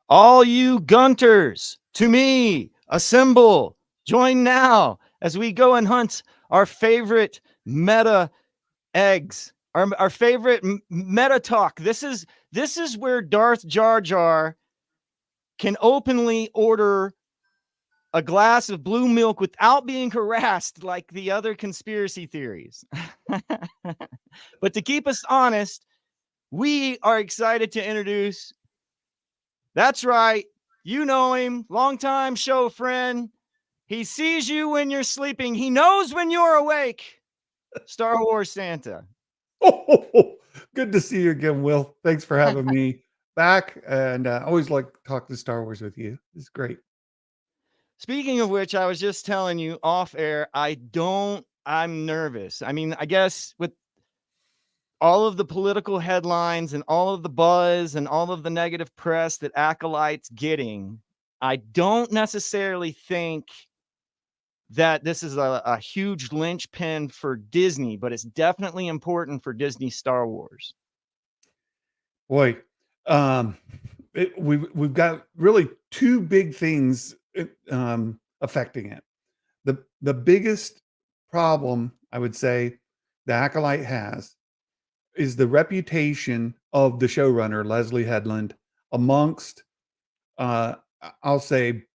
All you Gunters, to me, assemble, join now as we go and hunt our favorite meta eggs, our favorite meta talk. This is where Darth Jar Jar can openly order a glass of blue milk without being harassed like the other conspiracy theories. But to keep us honest, we are excited to introduce, that's right, you know him, longtime show friend. He sees you when you're sleeping. He knows when you're awake. Star Wars Santa. Oh, good to see you again, Will. Thanks for having me back. And I always like to talk to Star Wars with you. It's great. Speaking of which, I was just telling you off air, I'm nervous. I mean, I guess with all of the political headlines and all of the buzz and all of the negative press that Acolyte's getting, I don't necessarily think that this is a huge linchpin for Disney, but it's definitely important for Disney Star Wars. Boy, um, we've got really two big things affecting it. The biggest problem, I would say, the Acolyte has is the reputation of the showrunner, Leslie Headland, amongst, uh, I'll say,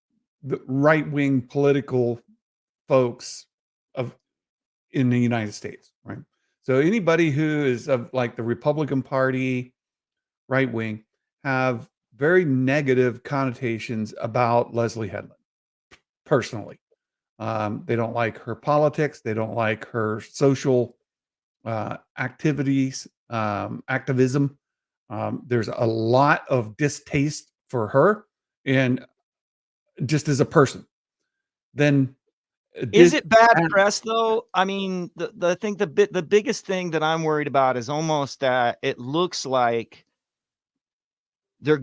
the right-wing political folks of in the United States, right? So anybody who is of like the Republican Party, right wing, have very negative connotations about Leslie Headland personally. They don't like her politics. They don't like her social activities, activism. There's a lot of distaste for her and just as a person. Then Is this, it bad press though? I mean, I think the biggest thing that I'm worried about is almost that it looks like they're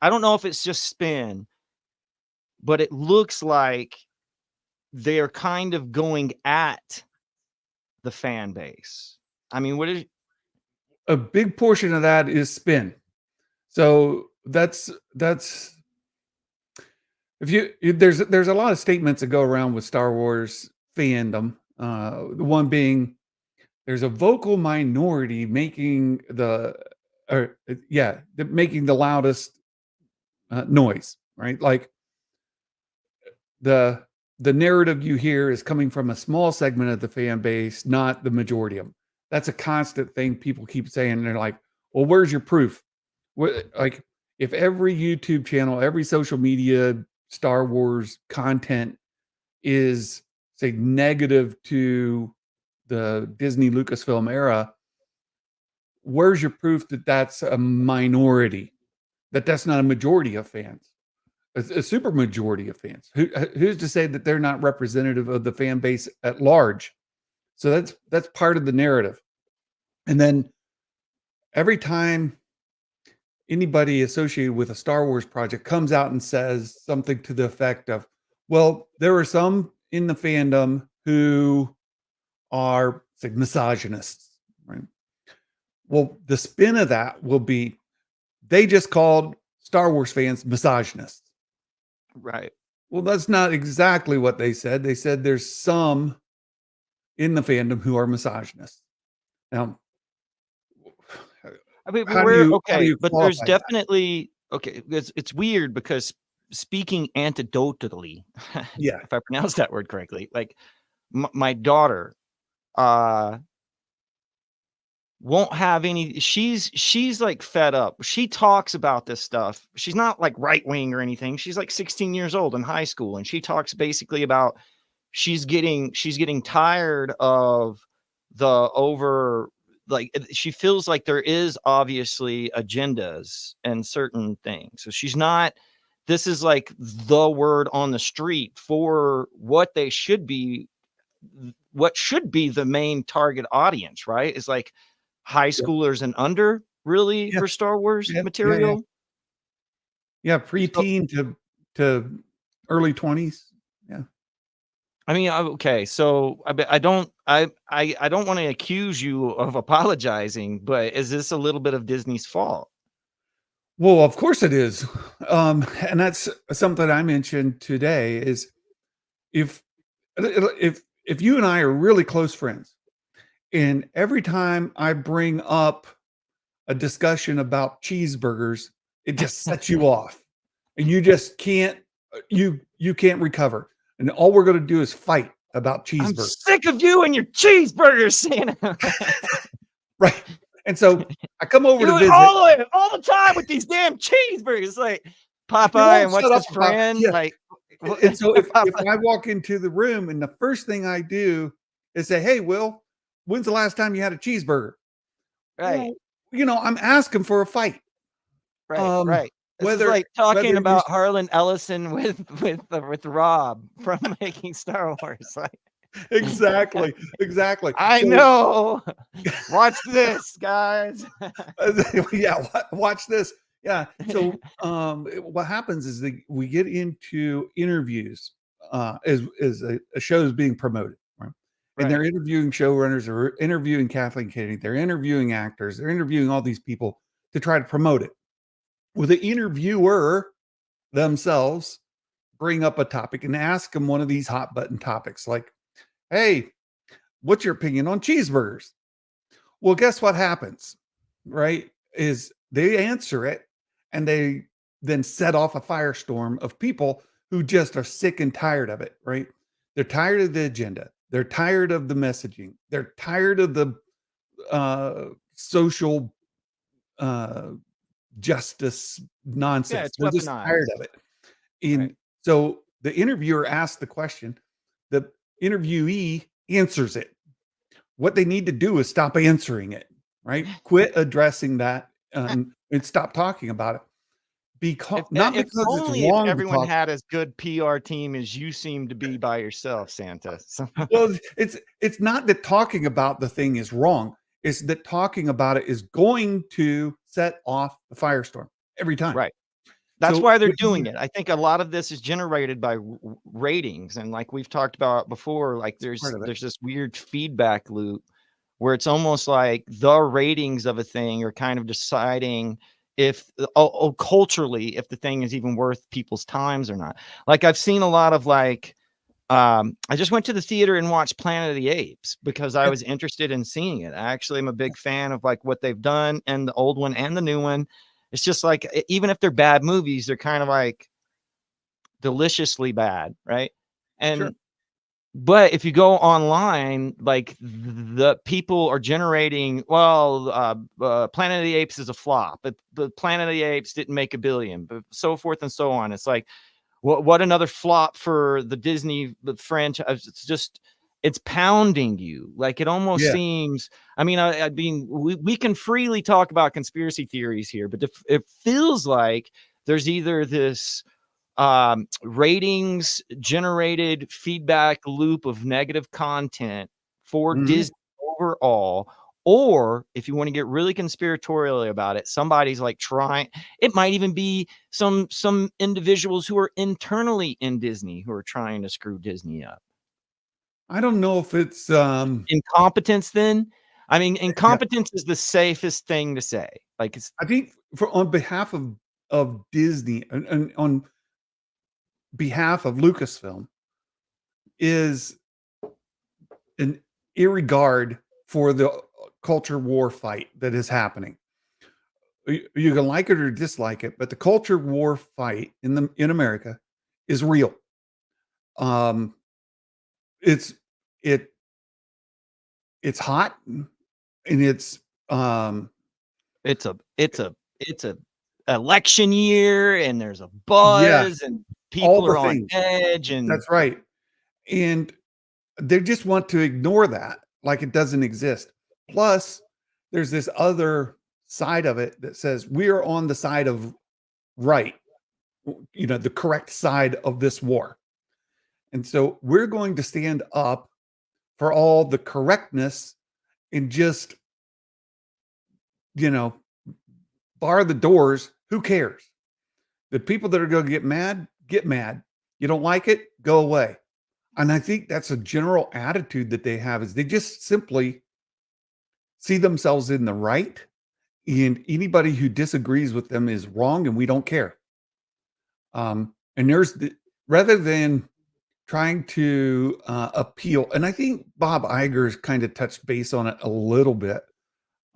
I don't know if it's just spin, but it looks like they're kind of going at the fan base. I mean, what is a big portion of that is spin. So that's if there's a lot of statements that go around with Star Wars fandom. The one being there's a vocal minority making making the loudest noise, right? Like the the narrative you hear is coming from a small segment of the fan base, not the majority of them. That's a constant thing people keep saying. And they're like, well, where's your proof? Like, if every YouTube channel, every social media Star Wars content is, say, negative to the Disney Lucasfilm era, where's your proof that that's a minority, that that's not a majority of fans? A super majority of fans. Who's to say that they're not representative of the fan base at large? So that's part of the narrative. And then every time anybody associated with a Star Wars project comes out and says something to the effect of, well, there are some in the fandom who are, say, misogynists, right? Well, the spin of that will be they just called Star Wars fans misogynists. right? Well, that's not exactly what they said. They said there's some in the fandom who are misogynists. Now, I mean, how we're do okay, you but there's qualify that? definitely okay. It's weird because speaking anecdotally, Yeah, if I pronounce that word correctly, like my daughter, uh, won't have any. She's like fed up. She talks about this stuff. She's not like right wing or anything. She's like 16 years old in high school, and she talks basically about she's getting tired of the over like she feels like there is obviously agendas and certain things. So she's not this is like the word on the street for what should be the main target audience, right? Is like high yeah, schoolers and under really yeah, for Star Wars yeah, yeah, yeah. material. Yeah, So preteen to early 20s. Yeah. I mean, okay, so I don't want to accuse you of apologizing, but is this a little bit of Disney's fault? Well, of course it is. And that's something I mentioned today is if if you and I are really close friends, and every time I bring up a discussion about cheeseburgers, it just sets you off, and you just can't you can't recover, and all we're gonna do is fight about I'm cheeseburgers, sick of you and your cheeseburgers, Santa. right? And so I come over You to do it visit. all the time with these damn cheeseburgers. Like You Popeye won't and what's shut up his about, friend? yeah. Like And so if Popeye. I walk into the room and the first thing I do is say, "Hey, Will, when's the last time you had a cheeseburger?" Right, Well, I'm asking for a fight. right, Um, right. This is whether like talking whether you're about Harlan Ellison with Rob from making Star Wars. Like exactly, exactly. I So, know. Watch this, guys. yeah, watch this. Yeah. So, what happens is we get into interviews, as a show is being promoted, right? And Right. they're interviewing showrunners, or interviewing Kathleen Kennedy, they're interviewing actors, they're interviewing all these people to try to promote it. Well, the interviewer themselves bring up a topic and ask them one of these hot button topics, like, "Hey, what's your opinion on cheeseburgers?" Well, guess what happens, right? Is they answer it, and they then set off a firestorm of people who just are sick and tired of it, right? They're tired of the agenda. They're tired of the messaging. They're tired of the social uh, justice Yeah, nonsense. it's They're just tired weaponized. of it. Right. And so the interviewer asks the question, the interviewee answers it. What they need to do is stop answering it, right? Quit addressing that, and stop talking about it. Because not If because it's only if wrong to everyone talk. had as good PR team as you seem to be by yourself, Santa. So Well, it's not that talking about the thing is wrong. It's that talking about it is going to set off the firestorm every time. right. That's So why they're what you doing it. I think a lot of this is generated by ratings, and like we've talked about before, like part of it. there's this weird feedback loop where it's almost like the ratings of a thing are kind of deciding if culturally if the thing is even worth people's times or not. Like I've seen a lot of like I just went to the theater and watched Planet of the Apes because I Yeah, was interested in seeing it. I actually am a big fan of like what they've done and the old one and the new one. It's just like even if they're bad movies, they're kind of like deliciously bad, right? sure. And but if you go online, like the people are generating, well, Planet of the Apes is a flop, but the Planet of the Apes didn't make a billion, but so forth and so on. It's like, what another flop for the Disney franchise. It's just it's pounding you. Like it almost Yeah. seems. I mean, I mean, we can freely talk about conspiracy theories here, but it feels like there's either this ratings generated feedback loop of negative content for Mhm. Disney overall. Or if you want to get really conspiratorial about it, somebody's like trying, it might even be some individuals who are internally in Disney who are trying to screw Disney up. I don't know if it's, Incompetence then? I mean, yeah, incompetence is the safest thing to say. Like it's I think for on behalf of Disney, and on behalf of Lucasfilm, is an irregard for the culture war fight that is happening. You can like it or dislike it, but the culture war fight in America is real. Um, it's it it's hot, and um it's a election year and there's a yeah, buzz and all people the are on things. edge and That's right. And they just want to ignore that like it doesn't exist. Plus, there's this other side of it that says we are on the side of right, the correct side of this war. And so we're going to stand up for all the correctness and just, you know, bar the doors. Who cares? The people that are going to get mad, get mad. You don't like it, go away. And I think that's a general attitude that they have is they just simply see themselves in the right, and anybody who disagrees with them is wrong, and we don't care. And rather than trying to appeal, and I think Bob Iger's kind of touched base on it a little bit,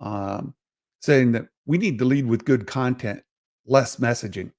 um, saying that we need to lead with good content, less messaging.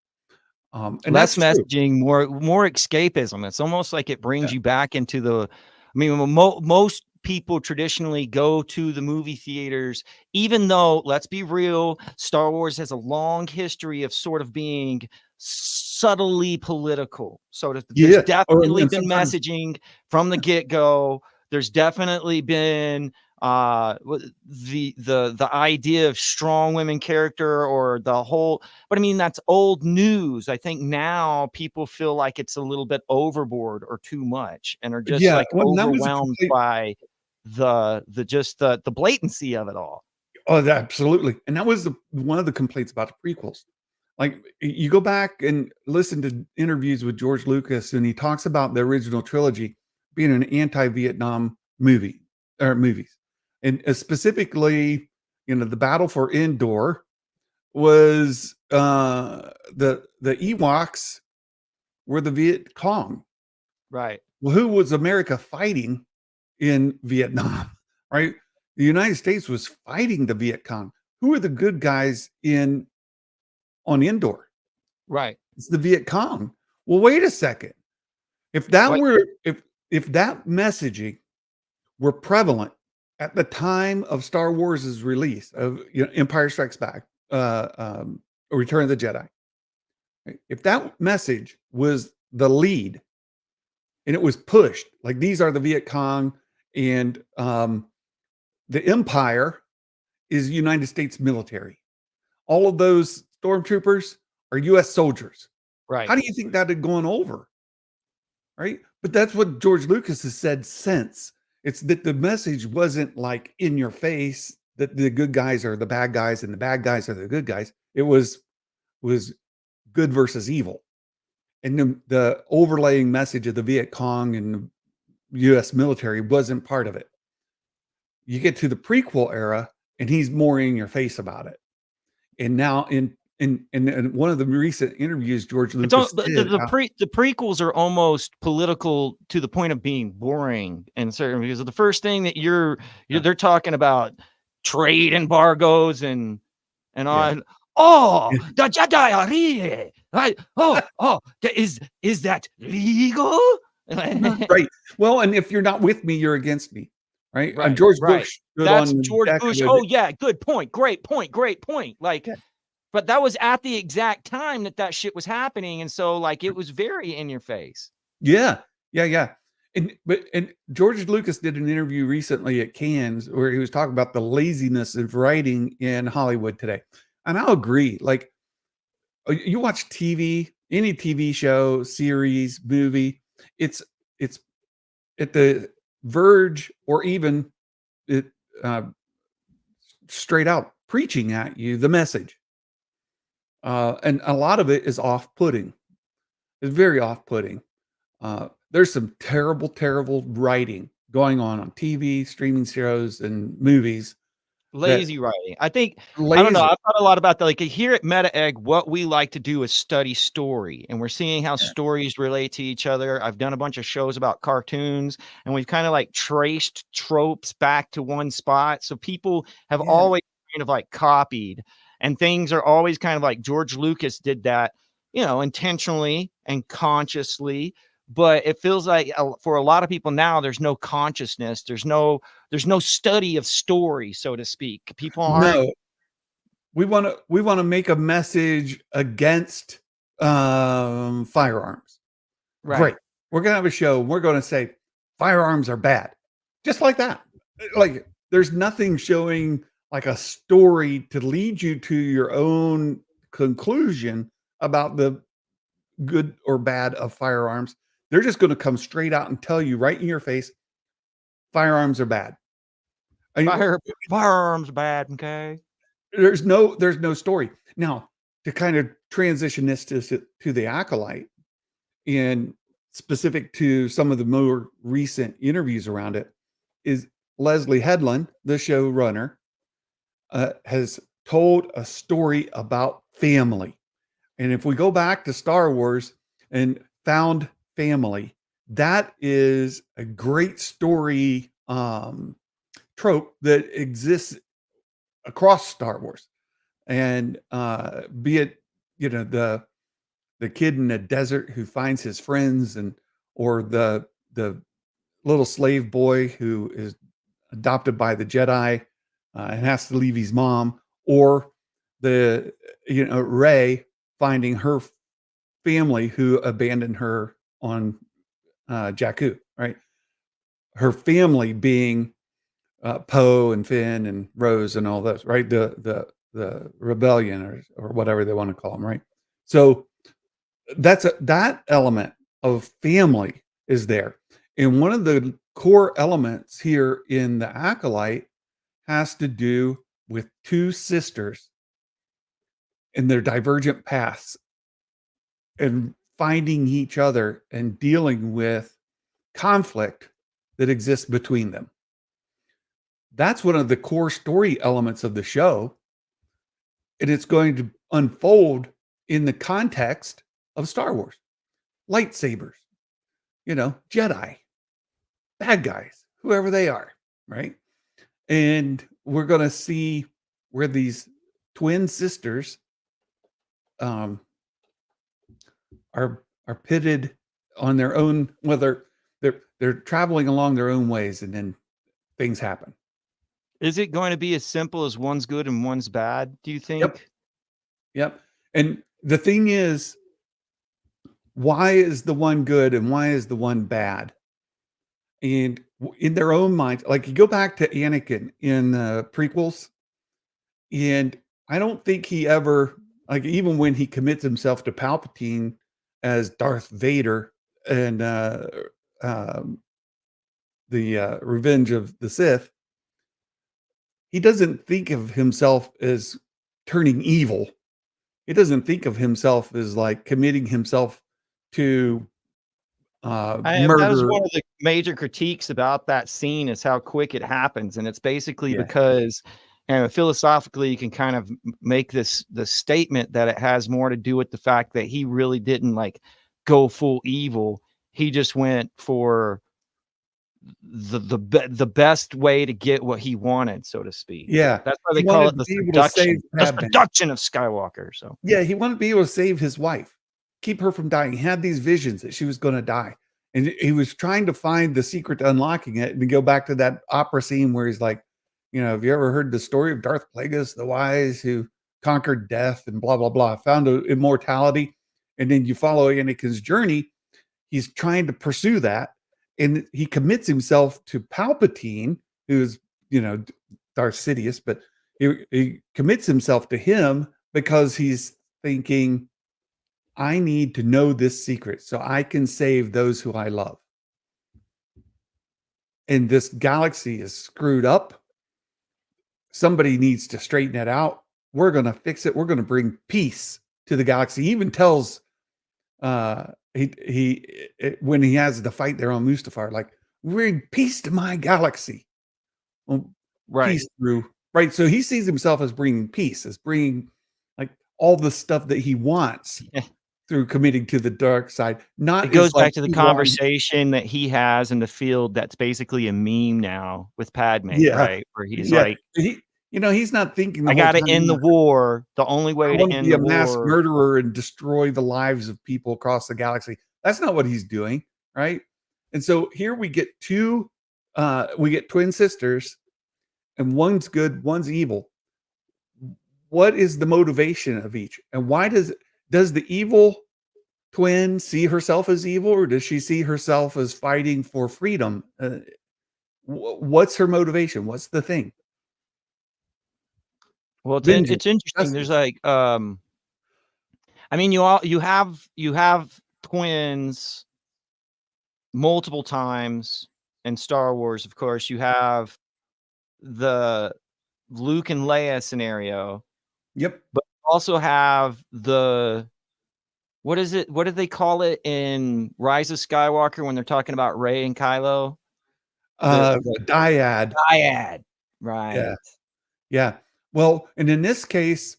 And Less that's true. messaging, more escapism. It's almost like it brings Yeah. you back into the I mean, most people traditionally go to the movie theaters, even though, let's be real, Star Wars has a long history of sort of being subtly political. So there's Yeah. Or definitely and been sometimes, messaging from the get-go. There's definitely been the idea of strong women character or the whole, but I mean that's old news. I think now people feel like it's a little bit overboard or too much and are just yeah. like Well, that was a overwhelmed complete. by the blatancy of it all. Oh, absolutely. And that was one of the complaints about the prequels. Like, you go back and listen to interviews with George Lucas, and he talks about the original trilogy being an anti-Vietnam movies, and specifically, the battle for Endor was the Ewoks were the Viet Cong. Right. Well, who was America fighting in Vietnam, right? The United States was fighting the Viet Cong. Who are the good guys in on Endor? Right. It's the Viet Cong. Well, wait a second. If that What were if that messaging were prevalent at the time of Star Wars' release of Empire Strikes Back, Return of the Jedi, right? If that message was the lead and it was pushed like these are the Viet Cong and the Empire is United States military. All of those stormtroopers are US soldiers. right. How do you think that had gone over? Right? But that's what George Lucas has said since. It's that the message wasn't like in your face that the good guys are the bad guys and the bad guys are the good guys. It was good versus evil. And the overlaying message of the Viet Cong and the US military wasn't part of it. You get to the prequel era and he's more in your face about it. And now in one of the recent interviews George It's all Lucas did, the prequels are almost political to the point of being boring and certain because the first thing that yeah, they're talking about trade embargoes and yeah, on. Oh, yeah, the Jedi are here. Right? Is that legal? right. Well, and if you're not with me, you're against me, right? And Right, George right. Bush stood on That's the George deck of Bush. the Oh yeah, good point. Great point. Great point. Like, yeah, but that was at the exact time that shit was happening, and so like it was very in your face. yeah, yeah, yeah. And George Lucas did an interview recently at Cannes where he was talking about the laziness of writing in Hollywood today. And I'll agree. Like, you watch TV, any TV show, series, movie, it's it's at the verge or even it uh, straight out preaching at you the message. And a lot of it is off-putting. It's very off-putting. There's some terrible, terrible writing going on TV, streaming shows, and movies that Lazy writing. I think I don't know. lazy. I've thought a lot about that. Like here at Meta Egg, what we like to do is study story, and we're seeing how Yeah, stories relate to each other. I've done a bunch of shows about cartoons, and we've kind of like traced tropes back to one spot. So people have yeah. always kind of like copied, and things are always kind of like George Lucas did that, intentionally and consciously. But it feels like for a lot of people now, there's no consciousness. There's no study of story, so to speak. People aren't No, we wanna make a message against, firearms. right. Great. We're gonna have a show, and we're gonna say, "Firearms are bad." Just like that. Like, there's nothing showing, like, a story to lead you to your own conclusion about the good or bad of firearms. They're just gonna come straight out and tell you right in your face, "Firearms are bad." I mean, Firearms bad, okay? there's no story. Now, to kind of transition this to the Acolyte, and specific to some of the more recent interviews around it, is Leslie Headland, the showrunner, has told a story about family. And if we go back to Star Wars and found family, that is a great story trope that exists across Star Wars. And be it, the kid in the desert who finds his friends, and or the little slave boy who is adopted by the Jedi and has to leave his mom, or the Rey finding her family who abandoned her on Jakku, right? Her family being Poe and Finn and Rose and all those, right? The rebellion, or whatever they want to call them, right? So that element of family is there. And one of the core elements here in the Acolyte has to do with two sisters and their divergent paths, and finding each other and dealing with conflict that exists between them. That's one of the core story elements of the show. And it's going to unfold in the context of Star Wars. Lightsabers, Jedi, bad guys, whoever they are, right? And we're going to see where these twin sisters um, are pitted on their own, whether they're traveling along their own ways, and then things happen. Is it going to be as simple as one's good and one's bad, do you think? Yep. And the thing is, why is the one good and why is the one bad? And in their own minds, like you go back to Anakin in the prequels, and I don't think he ever, like, even when he commits himself to Palpatine as Darth Vader and um, the Revenge of the Sith, he doesn't think of himself as turning evil. He doesn't think of himself as like committing himself to That is murder. one of the major critiques about that scene, is how quick it happens, and it's basically Yeah. because, philosophically, you can kind of make the statement that it has more to do with the fact that he really didn't like go full evil. He just went for the best way to get what he wanted, so to speak. Yeah. That's why He they call wanted it to the be able to save Padme. seduction of Skywalker. So Yeah, he wanted to be able to save his wife, keep her from dying. He had these visions that she was going to die. And he was trying to find the secret to unlocking it. And to go back to that opera scene where he's like, have you ever heard the story of Darth Plagueis the Wise, who conquered death and blah, blah, blah, found immortality? And then you follow Anakin's journey. He's trying to pursue that. And he commits himself to Palpatine, who's, Darth Sidious, but he commits himself to him because he's thinking, I need to know this secret so I can save those who I love. And this galaxy is screwed up. Somebody needs to straighten it out. We're going to fix it. We're going to bring peace to the galaxy. He even tells when he has the fight there on Mustafar, like, bring peace to my galaxy. Well, right. Peace through, right? So he sees himself as bringing peace, as bringing like all the stuff that he wants through committing to the dark side. Not It goes like back to the conversation that he has in the field that's basically a meme now with Padme, right? Where he's like, he's not thinking the I whole got to time, end the war. The only way I to want to end be the a mass war. murderer and destroy the lives of people across the galaxy. That's not what he's doing, right? And so here we get twin sisters, and one's good, one's evil. What is the motivation of each? And why does the evil twin see herself as evil, or does she see herself as fighting for freedom? What's her motivation? What's the thing? Well, Vengeance, it's interesting. There's justice. like, I mean, you have twins multiple times in Star Wars. Of course, you have the Luke and Leia scenario, Yep. but you also have the, what is it? What did they call it in Rise of Skywalker when they're talking about Rey and Kylo? The dyad. Dyad, right? Yeah. Yeah. Well, and in this case,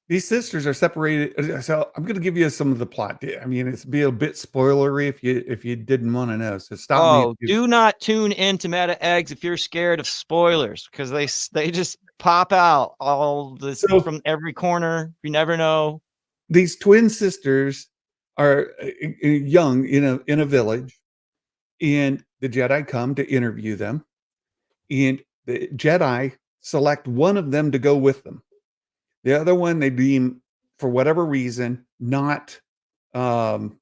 these sisters are separated. So I'm going to give you some of the plot. I mean, it's be a bit spoilery if you didn't want to know. So stop me if Oh, you. do not tune into Meta Eggs if you're scared of spoilers because they just pop out all this So from every corner. You never know. these twin sisters are young in a village, and the Jedi come to interview them, and the Jedi select one of them to go with them. The other one they deem, for whatever reason, not um,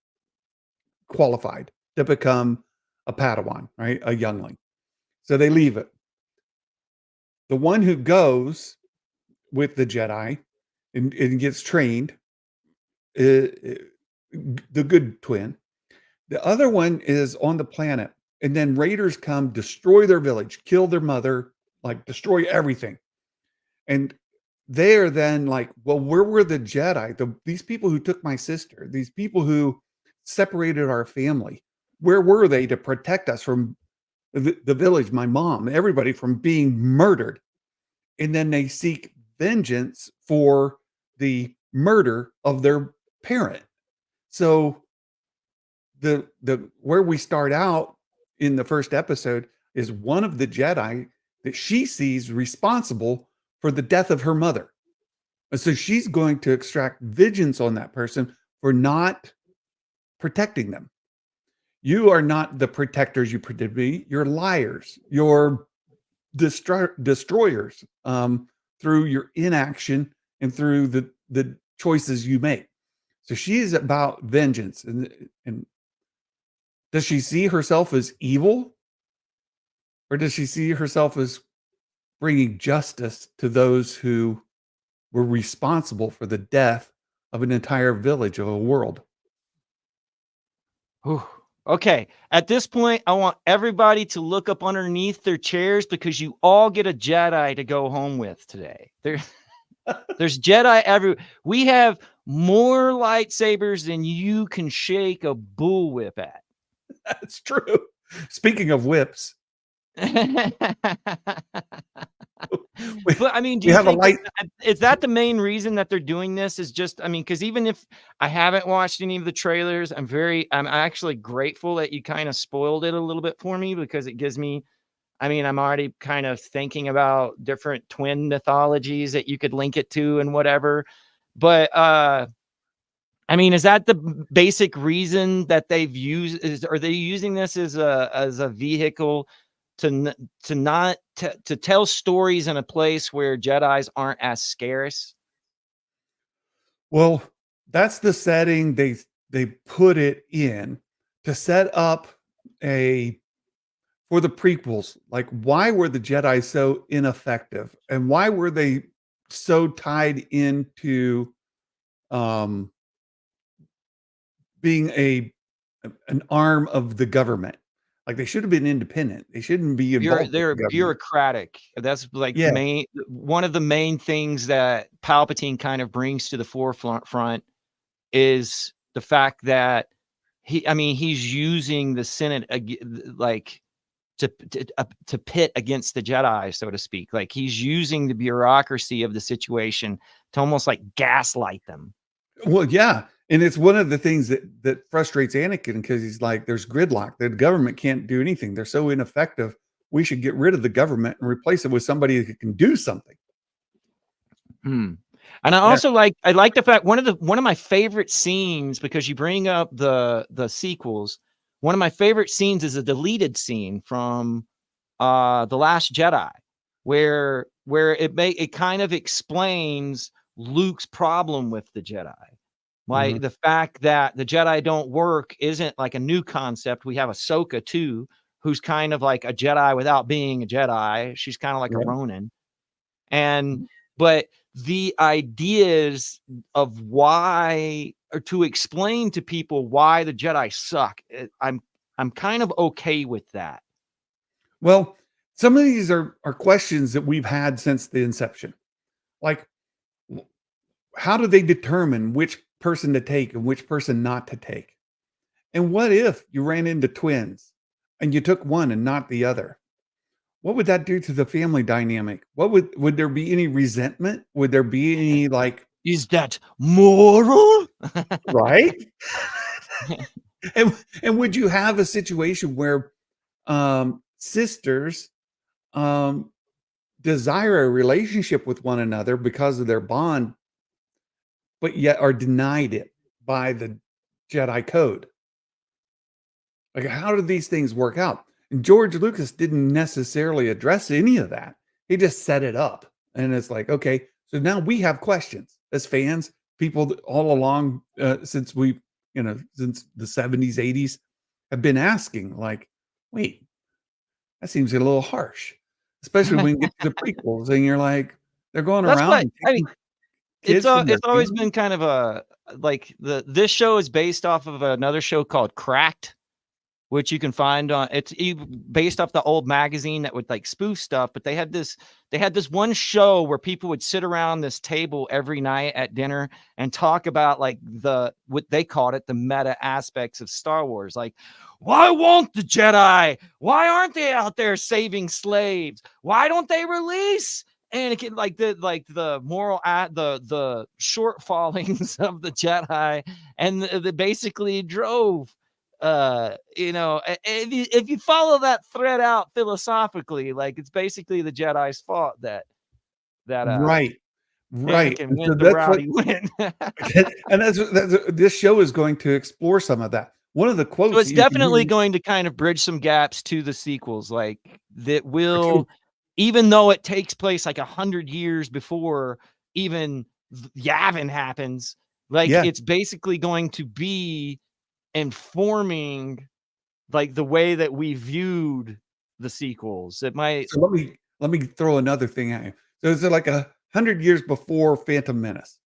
qualified to become a Padawan, right? A youngling. So they leave it. The one who goes with the Jedi and gets trained, the good twin. The other one is on the planet, and then raiders come, destroy their village, kill their mother, like destroy everything. And they are then like, well, where were the Jedi? These people who took my sister, these people who separated our family, where were they to protect us from the village, my mom, everybody from being murdered? And then they seek vengeance for the murder of their parent. So the where we start out in the first episode is one of the Jedi that she sees responsible for the death of her mother. And so she's going to extract vengeance on that person for not protecting them. You are not the protectors you pretend to be. You're liars. You're destroyers through your inaction and through the choices you make. So she's about vengeance, and does she see herself as evil, or does she see herself as bringing justice to those who were responsible for the death of an entire village, of a world? Whew. Okay, at this point, I want everybody to look up underneath their chairs because you all get a Jedi to go home with today. There's Jedi everywhere. We have more lightsabers than you can shake a bullwhip at. That's true. Speaking of whips, we, But I mean, do we you have a think that light. is that the main reason that they're doing this? Is just, I mean, because even if I haven't watched any of the trailers, I'm actually grateful that you kind of spoiled it a little bit for me because it gives me, I mean, I'm already kind of thinking about different twin mythologies that you could link it to and whatever. But I mean, is that the basic reason that they've used? Are they using this as a vehicle to not to tell stories in a place where Jedis aren't as scarce? Well, that's the setting they put it in to set up a for the prequels. Like, why were the Jedi so ineffective, and why were they so tied into um, being an arm of the government? Like, they should have been independent. They shouldn't be involved with They're the government. bureaucratic. That's like Yeah. one of the main things that Palpatine kind of brings to the forefront is the fact that I mean, he's using the Senate like to pit against the Jedi, so to speak. Like he's using the bureaucracy of the situation to almost like gaslight them. Well, yeah, and it's one of the things that frustrates Anakin because he's like, "There's gridlock. The government can't do anything. They're so ineffective. We should get rid of the government and replace it with somebody that can do something." Hmm. And Yeah. I like the fact one of my favorite scenes, because you bring up the sequels. One of my favorite scenes is a deleted scene from The Last Jedi, where it kind of explains Luke's problem with the Jedi. Mhm. Like the fact that the Jedi don't work isn't like a new concept. We have Ahsoka too, who's kind of like a Jedi without being a Jedi. She's kind of like a Yep. Ronin. And but the ideas of why, or to explain to people why the Jedi suck, I'm kind of okay with that. Well, some of these are questions that we've had since the inception. Like, w how do they determine which person to take and which person not to take? And what if you ran into twins and you took one and not the other? what would that do to the family dynamic? What would there be any resentment? Would there be any like Is that moral? right? And would you have a situation where sisters um desire a relationship with one another because of their bond, but yet are denied it by the Jedi code? Like, how do these things work out? And George Lucas didn't necessarily address any of that. He just set it up. And it's like, okay, so now we have questions as fans, people all along since since the 70s, 80s have been asking, like, wait, that seems a little harsh, especially when you get to the prequels and you're like, they're going That's around what and I mean. taking kids from their It's always family. been kind of a like this show is based off of another show called Cracked, which you can find on based off the old magazine that would like spoof stuff. But they had this one show where people would sit around this table every night at dinner and talk about like what they called it, the meta aspects of Star Wars. Like, why won't the Jedi? Why aren't they out there saving slaves? Why don't they release? And it can like the moral at the shortfallings of the Jedi, and the basically drove if you follow that thread out philosophically, like it's basically the Jedi's fault that Right, right. Anakin And so went the that's route what he went. and that's this show is going to explore some of that. One of the So quotes it's that you can definitely use going to kind of bridge some gaps to the sequels, like that okay, will, even though it takes place like 100 years before even Yavin happens, like yeah. it's basically going to be informing like the way that we viewed the sequels. It might, So let me throw another thing at you. So is it like 100 years before Phantom Menace,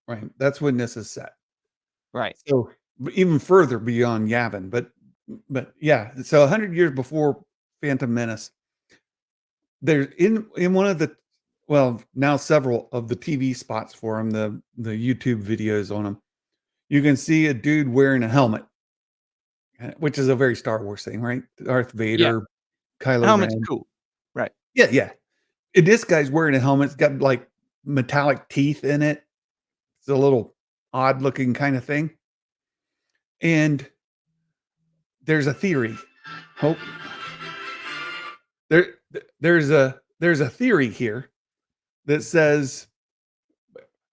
right? That's when this is set. right. So even further beyond Yavin, but yeah. So 100 years before Phantom Menace, there's in one of the well now several of the TV spots for him, the YouTube videos on him. You can see a dude wearing a helmet, which is a very Star Wars thing, right? Darth Yeah. Vader, Kylo Helmet's Ren. cool. Right. Yeah, yeah. And this guy's wearing a helmet. It's got like metallic teeth in it. It's a little odd looking kind of thing. And there's a theory. Hope there there's a theory here that says,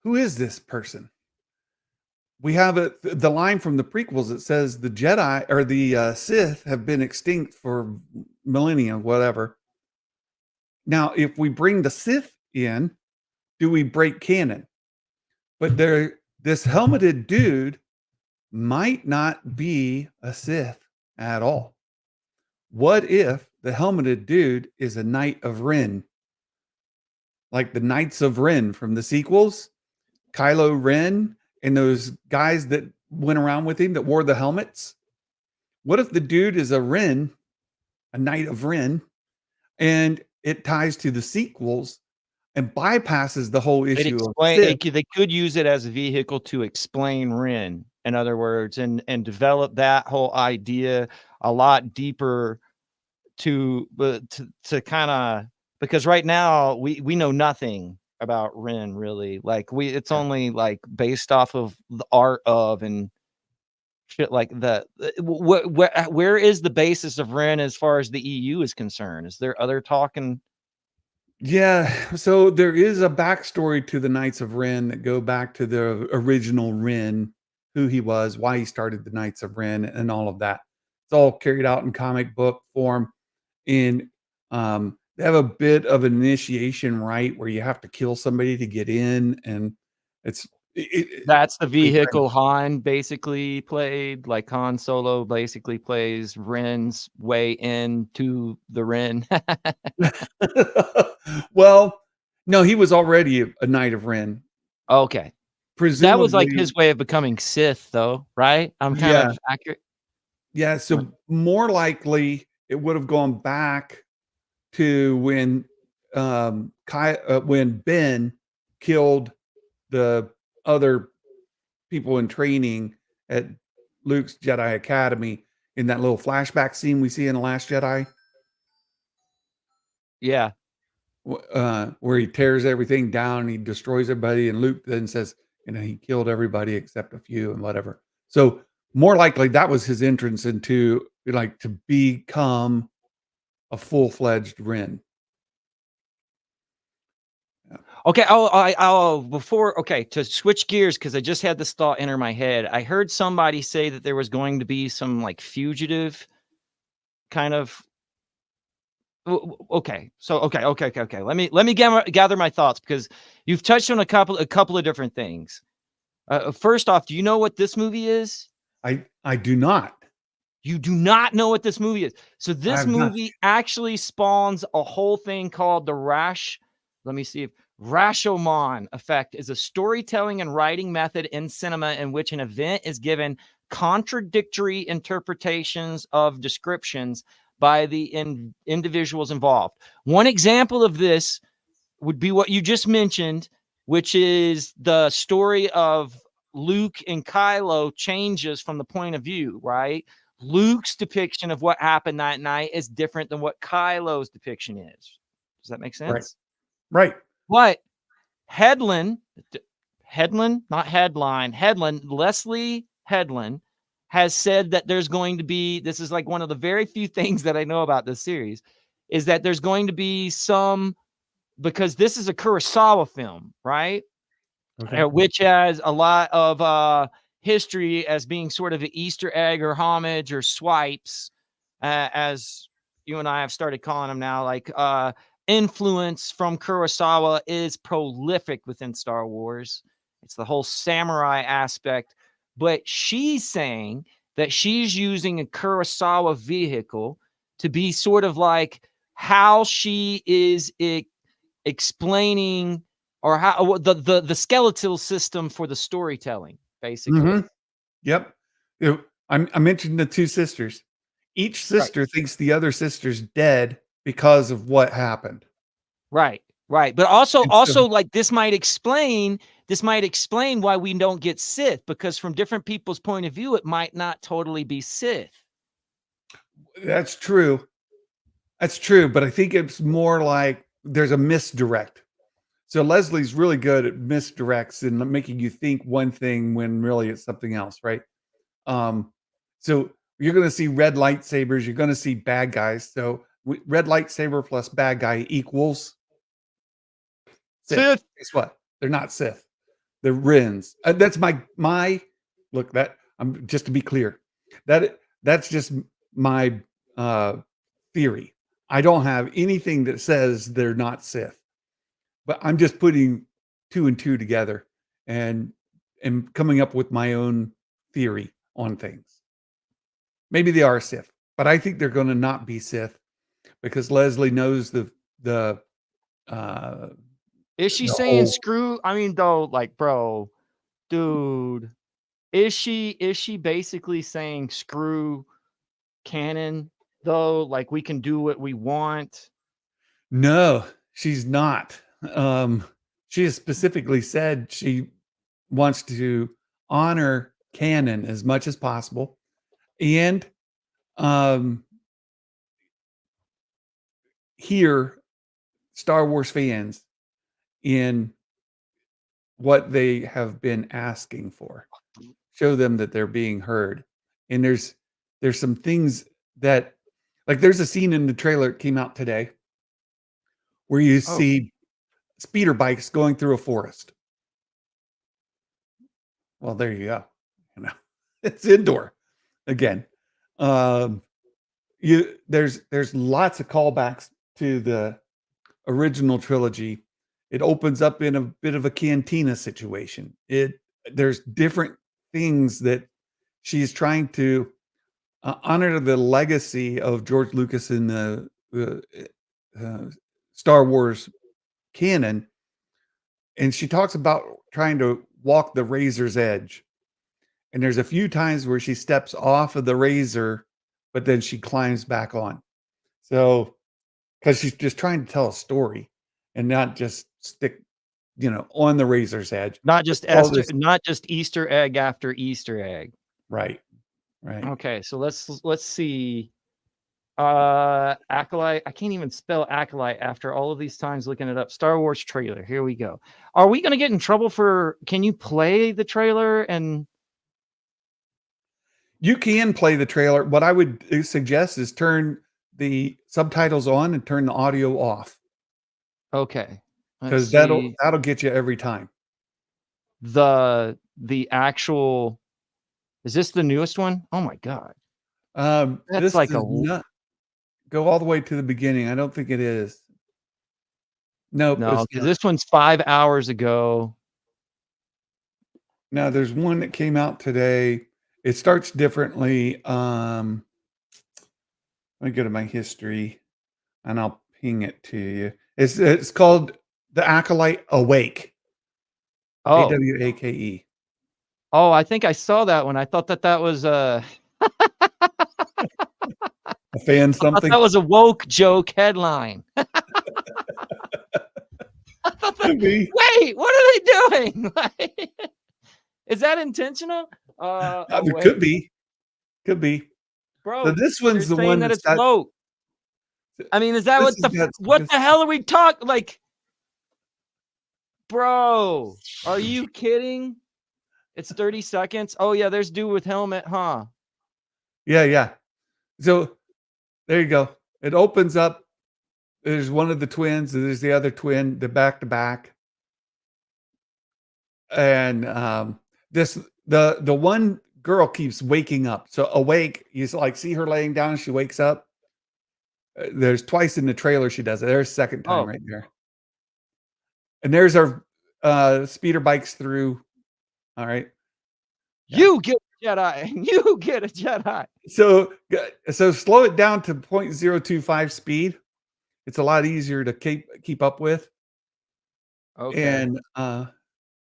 who is this person? We have the line from the prequels that says the Jedi or the Sith have been extinct for millennia, whatever. Now, if we bring the Sith in, do we break canon? But this helmeted dude might not be a Sith at all. What if the helmeted dude is a Knight of Ren, like the Knights of Ren from the sequels? Kylo Ren and those guys that went around with him that wore the helmets? What if the dude is a Ren, a Knight of Ren, and it ties to the sequels and bypasses the whole It issue of explain Sith? they could use it as a vehicle to explain Ren, in other words, and develop that whole idea a lot deeper to kind of, because right now we know nothing about Ren really. Like it's Yeah. only like based off of the art of and shit like that. Where is the basis of Ren as far as the EU is concerned? Is there other talking? Yeah, so there is a backstory to the Knights of Ren that go back to the original Ren, who he was, why he started the Knights of Ren, and all of that. It's all carried out in comic book form. And they have a bit of an initiation rite where you have to kill somebody to get in, and it's That's the really kind vehicle Han basically played. Like Han Solo basically plays Ren's way into the Ren. of well, no, he was already a Knight of Ren, Okay. That was like presumably. his way of becoming Sith though, right? I'm kind Yeah, of accurate. yeah. Right. So more likely, it would have gone back to when Ben killed the other people in training at Luke's Jedi Academy in that little flashback scene we see in The Last Jedi. Yeah. where he tears everything down, he destroys everybody, and Luke then says, he killed everybody except a few and whatever. So more likely that was his entrance into like to become a full-fledged Ren. Yeah. Okay. I'll before. Okay, to switch gears because I just had this thought enter my head. I heard somebody say that there was going to be some like fugitive kind of. Okay. So okay. Let me gather my thoughts because you've touched on a couple of different things. First off, do you know what this movie is? I do not. You do not know what this movie is. So I this have not. movie actually spawns a whole thing called the let me see if Rashomon effect is a storytelling and writing method in cinema in which an event is given contradictory interpretations of descriptions by the individuals involved. One example of this would be what you just mentioned, which is the story of Luke and Kylo changes from the point of view, right? Luke's depiction of what happened that night is different than what Kylo's depiction is. Does that make Right. sense? Right. But Headland, not headline, Headland, Leslie Headland has said that there's going to be, this is like one of the very few things that I know about this series, is that there's going to be some, because this is a Kurosawa film, right? Okay. Which has a lot of history as being sort of an Easter egg or homage or swipes, as you and I have started calling them now. Like influence from Kurosawa is prolific within Star Wars. It's the whole samurai aspect. But she's saying that she's using a Kurosawa vehicle to be sort of like how she is explaining or how the skeletal system for the storytelling, basically. Mm-hmm. Yep. I mentioned the two sisters. Each Right. sister thinks the other sister's dead because of what happened. Right. Right. But also, And so like this might explain why we don't get Sith, because from different people's point of view, it might not totally be Sith. that's true. That's true. But I think it's more like there's a misdirect. So Leslie's really good at misdirects and making you think one thing when really it's something else, right? Um, so you're going to see red lightsabers. You're going to see bad guys. So red lightsaber plus bad guy equals Sith. Sith. Guess what? They're not Sith. They're Rins. That's my look. That I'm just to be clear. That's just my theory. I don't have anything that says they're not Sith, but I'm just putting two and two together and coming up with my own theory on things. Maybe they are Sith, but I think they're going to not be Sith because Leslie knows the uh Is she the saying whole. screw? I mean, though, like, bro, dude, is she basically saying screw canon though? Like we can do what we want. No, she's not. She has specifically said she wants to honor canon as much as possible and um hear Star Wars fans in what they have been asking for. Show them that they're being heard. And there's some things that like there's a scene in the trailer that came out today where you Oh, see speeder bikes going through a forest. Well, there you go. You know, it's indoor again. Um, there's lots of callbacks to the original trilogy. It opens up in a bit of a cantina situation. There's different things that she's trying to honor the legacy of George Lucas in the Star Wars canon, and she talks about trying to walk the razor's edge. And there's a few times where she steps off of the razor, but then she climbs back on. So, because she's just trying to tell a story and not just stick, on the razor's edge. not But just all Esther, this, not just Easter egg after Easter egg. right, right. Okay, so let's see. Acolyte. I can't even spell Acolyte after all of these times looking it up. Star Wars trailer. Here we go. Are we gonna get in trouble for? Can you play the trailer? And You can play the trailer. What I would suggest is turn the subtitles on and turn the audio off okay, let's because see that'll get you every time. the actual. Is this the newest one? Oh my god, that's This like a is not go all the way to the beginning. I don't think it is. Nope, no, it's because not. this one's 5 hours ago. Now there's one that came out today. It starts differently. Let me go to my history and I'll ping it to you. It's called The Acolyte Awake. Oh, AWAKE. oh, I think I saw that one. I thought that was A fan I thought something? that was a woke joke headline. I thought that, Could be. wait, what are they doing? Like, is that intentional? Oh It could wait, be. Could be. So bro, this they're one's the saying one that that's it's got woke. I mean, is that this what has got what this the hell are we talking? Like, bro, are you kidding? It's 30 seconds. Oh yeah, there's dude with helmet, huh? Yeah, yeah. So there you go. It opens up. There's one of the twins, and there's the other twin, the back to back. And this the one girl keeps waking up. So awake, you like see her laying down, she wakes up. There's twice in the trailer she does it. There's second time Oh, right there. And there's our speeder bikes through. All right. Yeah. you get a Jedi, and you get a Jedi. So slow it down to 0.025 speed. It's a lot easier to keep up with. Okay. And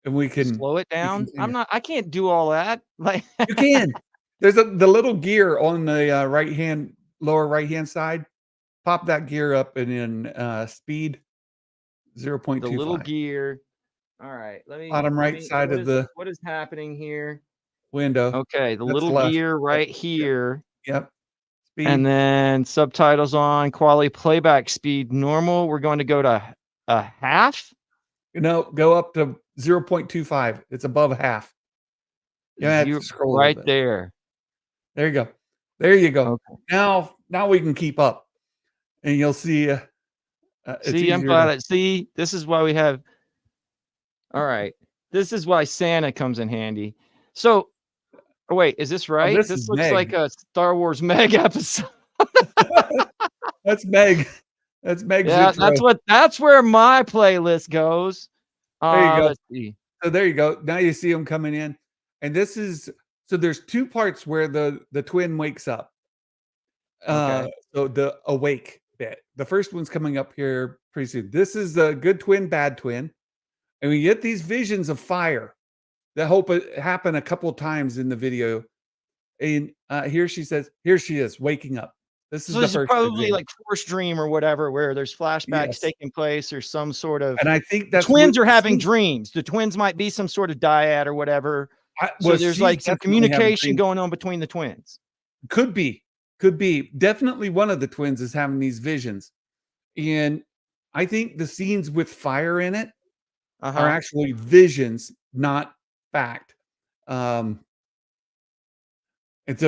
we can Slow it we down. continue. I can't do all that. Like, You can. There's the little gear on the lower right hand side. Pop that gear up and in speed the little 0.25. gear. All right. Bottom Let right me side of the what is happening here? window. Okay, the That's little left. gear Yep. right Yep. here. Yep. And Speed. then subtitles on, quality playback speed normal. We're going to go to a half. Go up to 0.25. It's above half. You have to Zero scroll a little right bit. there. There you go. There you go. Okay. Now we can keep up, and you'll see. It's See, I'm easier to. glad see, this is why we have all right. This is why Santa comes in handy. So, oh, wait, is this Oh, right? this This is looks like Meg. a Star Wars Meg episode. That's Meg. That's Meg's Yeah, intro. that's where my playlist goes. There you go. Let's see. So there you go. Now you see them coming in, and this is so. There's two parts where the twin wakes up. Uh, Okay. so the awake bit. The first one's coming up here pretty soon. This is the good twin, bad twin, and we get these visions of fire that hope it happen a couple times in the video. And here she says, here she is waking up. This is So the this is first probably event. like Force Dream or whatever, where there's flashbacks Yes, taking place or some sort of and I think the that's what twins are having she. dreams. The twins might be some sort of dyad or whatever. So Well, there's she's like some definitely having communication dreams. going on between the twins. Could be, could be. Definitely one of the twins is having these visions. And I think the scenes with fire in it are Uh-huh. actually visions, not fact. Um, and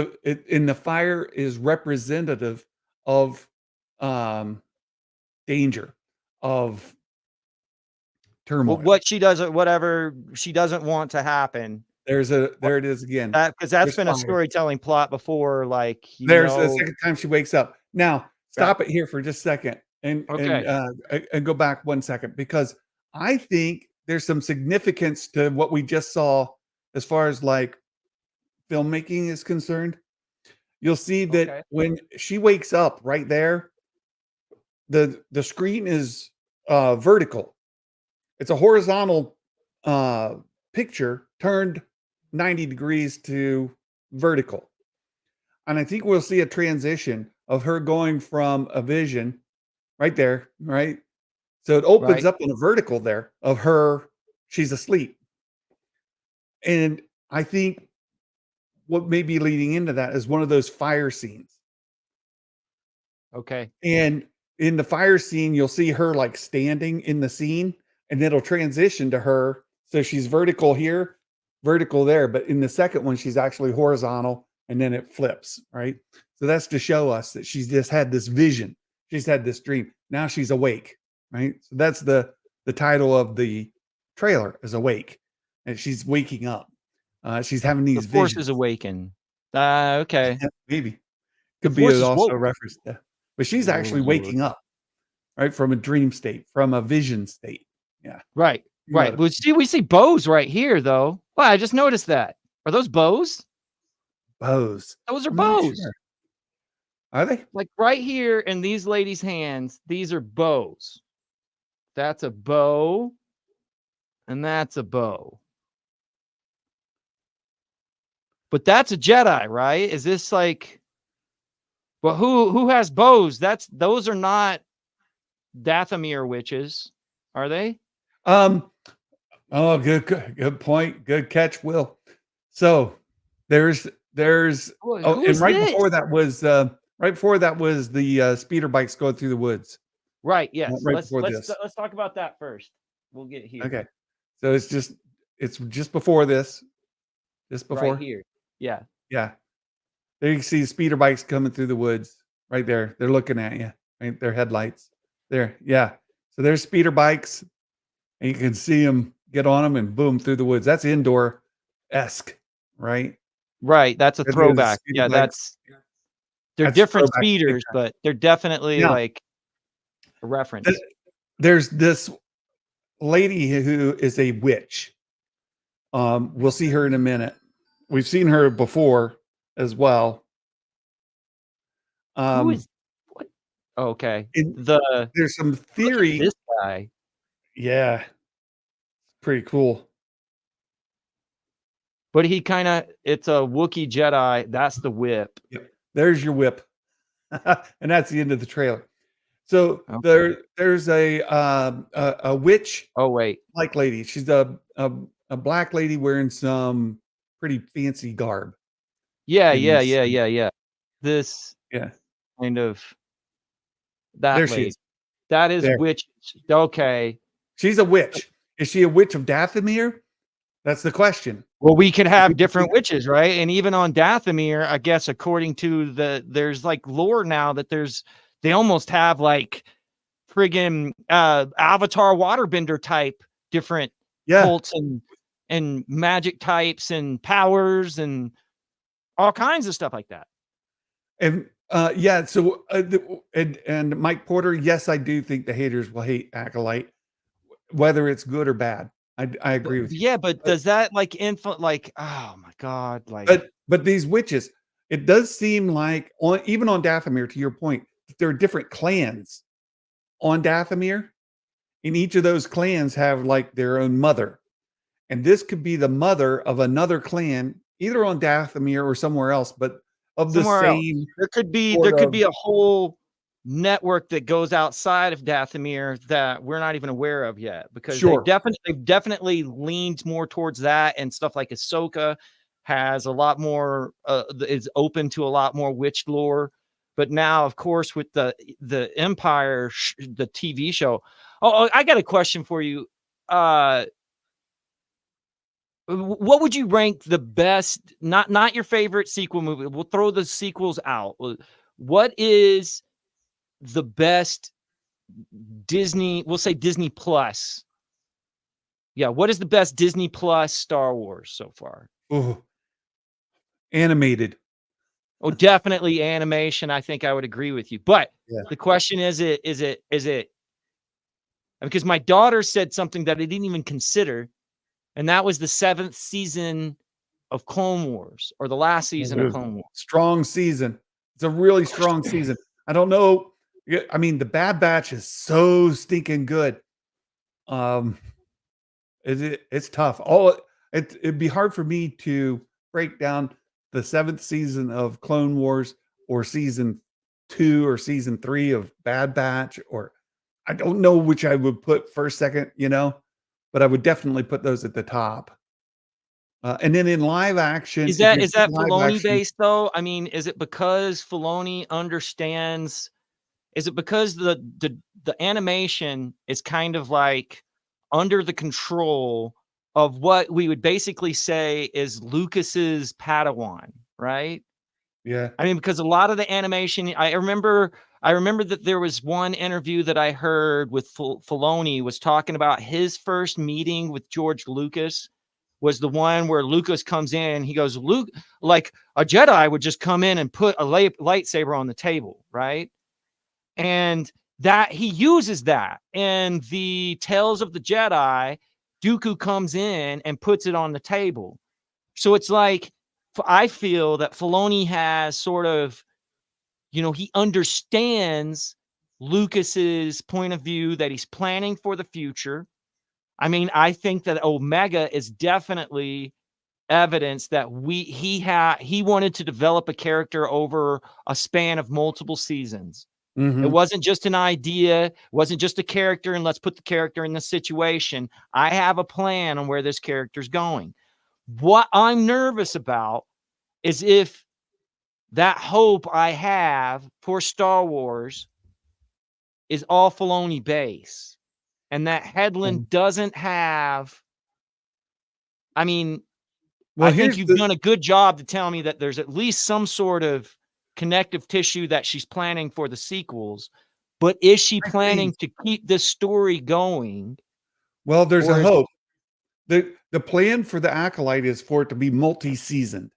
the fire is representative of danger, of Well, turmoil. what she doesn't whatever she doesn't want to happen. There it is again. That because that's There's been a fire. storytelling plot before, like, There's the second time she wakes up. Now, right. stop it here for just a second Okay. and go back 1 second because I think there's some significance to what we just saw as far as like filmmaking is concerned. You'll see that Okay. when she wakes up right there, the screen is vertical. It's a horizontal uh picture turned 90 degrees to vertical. And I think we'll see a transition of her going from a vision right there, right? So it opens Right. up in a vertical there of her, she's asleep. And I think what may be leading into that is one of those fire scenes. Okay. And in the fire scene, you'll see her like standing in the scene, and it'll transition to her. So she's vertical here, vertical there. But in the second one, she's actually horizontal, and then it flips, right? So that's to show us that she's just had this vision. She's had this dream. Now she's awake, right? So that's the title of the trailer is Awake. And she's waking up. She's having The these Force visions. is awakened. Okay. Maybe The could be Force is also a woke. reference to, but she's Oh actually Lord. waking up, right, from a dream state, from a vision state. Yeah, Right. you Right. got it. But see, we see bows right here, though. Wow, I just noticed that. Are those bows? Bows. Those are I'm not bows. sure. Are they? Like right here in these ladies' hands, these are bows. That's a bow, and that's a bow. But that's a Jedi, right? Is this like, well, who has bows? Those are not Dathomir witches, are they? Um. Oh, good point. Good catch, Will. So there's oh, Who and is this? right before that was the speeder bikes going through the woods. Right. Yes. Right Let's before let's this. let's talk about that first. We'll get here. Okay. So it's just before this. Just Right before. here. Yeah. Yeah. There you can see speeder bikes coming through the woods right there. They're looking at you, right? Their headlights there. Yeah. So there's speeder bikes, and you can see them get on them and boom through the woods. That's indoor esque, right? Right. That's a And there's the throwback. speeder Yeah. bikes. They're That's a different throwback big speeders, time. but they're definitely Now, like a th- reference. there's this lady who is a witch. We'll see her in a minute. We've seen her before as well. Who Um, is what? Okay. and The there's some Look at theory. this guy. Yeah, pretty cool. But he kind of, it's a Wookiee Jedi. That's the whip. Yep. There's your whip. And that's the end of the trailer. So Okay. there's a witch Oh, wait. like lady. She's a black lady wearing some pretty fancy garb Yeah. in Yeah. this. Yeah. Yeah. Yeah. This Yeah, kind of, that there she lady. is. That is There. witch. Okay. She's a witch. Is she a witch of Dathomir? That's the question. Well, we could have People different think, witches, right? And even on Dathomir, I guess according to there's like lore now that they almost have like friggin' Avatar waterbender type different yeah, cults and magic types and powers and all kinds of stuff like that. and yeah. So and Mike Porter. Yes, I do think the haters will hate Acolyte, whether it's good or bad. I But agree with you. yeah, but But does that like like, oh my God, like but these witches, it does seem like even on Dathomir, to your point, there are different clans on Dathomir, and each of those clans have like their own mother. And this could be the mother of another clan, either on Dathomir or somewhere else, but of the somewhere else. same There could sort of. be a whole network that goes outside of Dathomir that we're not even aware of yet, because Sure. they've definitely leaned more towards that, and stuff like Ahsoka has a lot more is open to a lot more witch lore. But now, of course, with the Empire, the TV show. Oh, I got a question for you. What would you rank the best? Not your favorite sequel movie. We'll throw the sequels out. What is the best Disney? We'll say Disney Plus. Yeah, what is the best Disney Plus Star Wars so far? Oh, animated. Oh, definitely animation. I think I would agree with you. But Yeah. the question is it because my daughter said something that I didn't even consider, and that was the 7th season of Clone Wars, or the last season of Clone Wars. Strong season. It's a really strong season. I don't know. I mean, the Bad Batch is so stinking good. It's tough. It'd be hard for me to break down the 7th season of Clone Wars or season 2 or season 3 of Bad Batch, or I don't know which I would put first, second, but I would definitely put those at the top. And then in live action, Is if you're that live Filoni action, based though? I mean, is it because Filoni understands Is it because the animation is kind of like under the control of what we would basically say is Lucas's Padawan, right? Yeah. I mean, because a lot of the animation, I remember that there was one interview that I heard with Filoni was talking about his first meeting with George Lucas was the one where Lucas comes in. He goes, Luke, like a Jedi would just come in and put a lightsaber on the table, right? And that he uses that in the Tales of the Jedi. Dooku comes in and puts it on the table. So it's like, I feel that Filoni has sort of, he understands Lucas's point of view that he's planning for the future. I mean, I think that Omega is definitely evidence that he wanted to develop a character over a span of multiple seasons. It wasn't just an idea, it wasn't just a character, and let's put the character in the situation. I have a plan on where this character's going. What I'm nervous about is if that hope I have for Star Wars is all Filoni base, and that Headland doesn't have. I mean, Well, I think here's you've the done a good job to tell me that there's at least some sort of connective tissue that she's planning for the sequels, but is she I think planning to keep this story going, well, there's a or is hope. The plan for the Acolyte is for it to be multi-seasoned.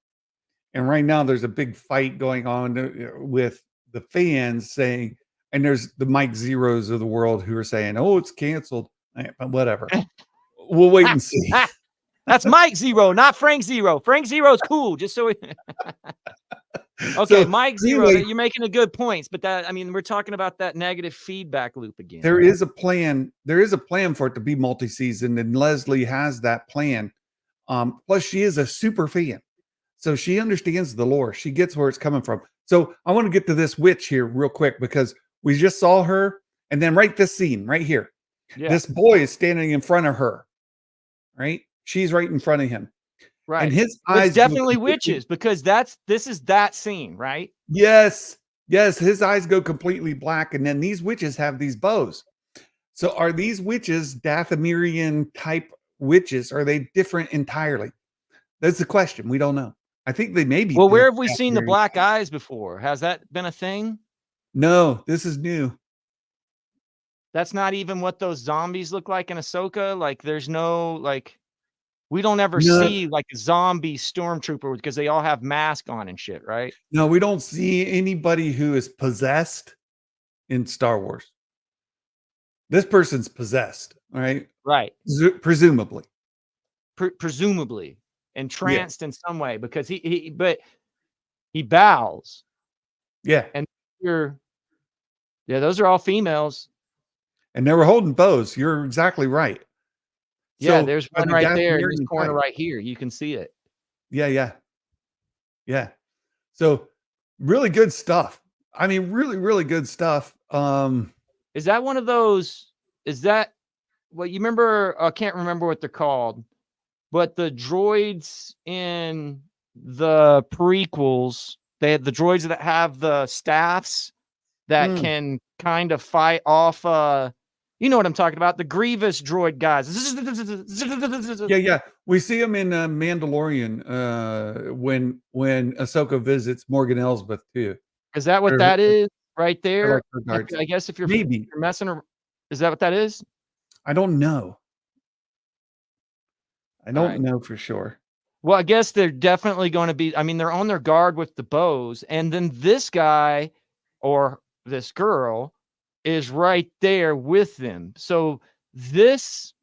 And right now there's a big fight going on with the fans saying, and there's the Mike Zeros of the world who are saying, "Oh, it's canceled." But whatever. We'll wait and see. That's Mike Zero, not Frank Zero. Frank Zero's cool, just so we okay, So Mike Zero, anyway, you're making a good points, but that, I mean, we're talking about that negative feedback loop again. there is a plan. There is a plan for it to be multi-season, and Leslie has that plan. Plus, she is a super fan, so she understands the lore. She gets where it's coming from. So I want to get to this witch here real quick because we just saw her, and then right this scene right here, Yeah, this boy is standing in front of her. Right, she's right in front of him, right. and his But it's eyes go definitely completely- witches because this is that scene, right? Yes, yes, his eyes go completely black, and then these witches have these bows. So are these witches Dathomirian type witches? Are they different entirely? That's the question. We don't know. I think they may be. Well, where have we seen the Dathomirian black type. eyes before? Has that been a thing? No, this is new. That's not even what those zombies look like in Ahsoka. Like, there's no, like, we don't ever No, see like a zombie stormtrooper because they all have masks on and shit, right? no, we don't see anybody who is possessed in Star Wars. This person's possessed, right? Right. Presumably. Presumably Yeah. entranced in some way because but he bows, Yeah. and you're, yeah, those are all females. And they were holding bows. You're exactly right. Yeah, So there's are one they right there in this Dathomirian corner type? right here. You can see it. Yeah, yeah. Yeah. So really good stuff. I mean, really, really good stuff. Is that one of those? Is that what you remember? I can't remember what they're called, but the droids in the prequels, they had the droids that have the staffs that can kind of fight off. You know what I'm talking about? The Grievous droid guys. Yeah, yeah. We see him in Mandalorian when Ahsoka visits Morgan Elsbeth too. Is that what Or that is right they're there? like her guards. I guess if you're Maybe. messing around, is that what that is? I don't know. I All don't right. know for sure. Well, I guess they're definitely going to be. I mean, they're on their guard with the bows, and then this guy or this girl is right there with them. So this,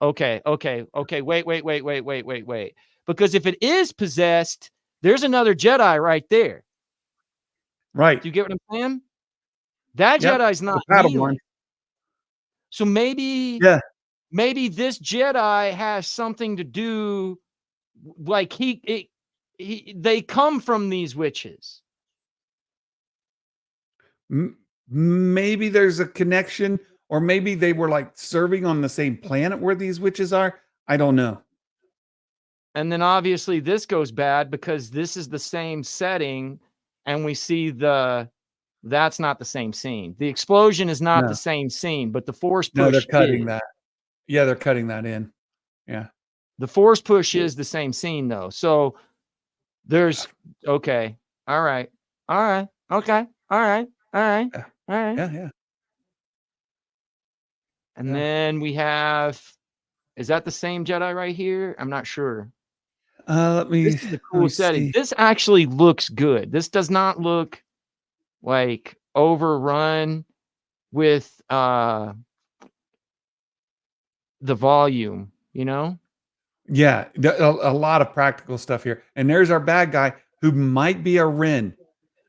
okay. Wait. Because if it is possessed, there's another Jedi right there. Right. Do you get what I'm saying? That Yep. Jedi's not The Padawan. kneeling. So maybe Yeah. this Jedi has something to do, like they come from these witches. Maybe there's a connection, or maybe they were like serving on the same planet where these witches are. I don't know. And then obviously this goes bad because this is the same setting, and we see the that's not the same scene. The explosion is not No. the same scene, but the force No, they're push cutting is. that. Yeah, they're cutting that in. Yeah. The force push is the same scene though. So there's okay. All right. All right. Okay. All right. All right. Yeah. All right. Yeah, yeah. And Yeah. then we have, is that the same Jedi right here? I'm not sure. Let This me is a let cool me setting. see. This actually looks good. This does not look like overrun with the volume, you know? Yeah, a lot of practical stuff here. And there's our bad guy who might be a Ren.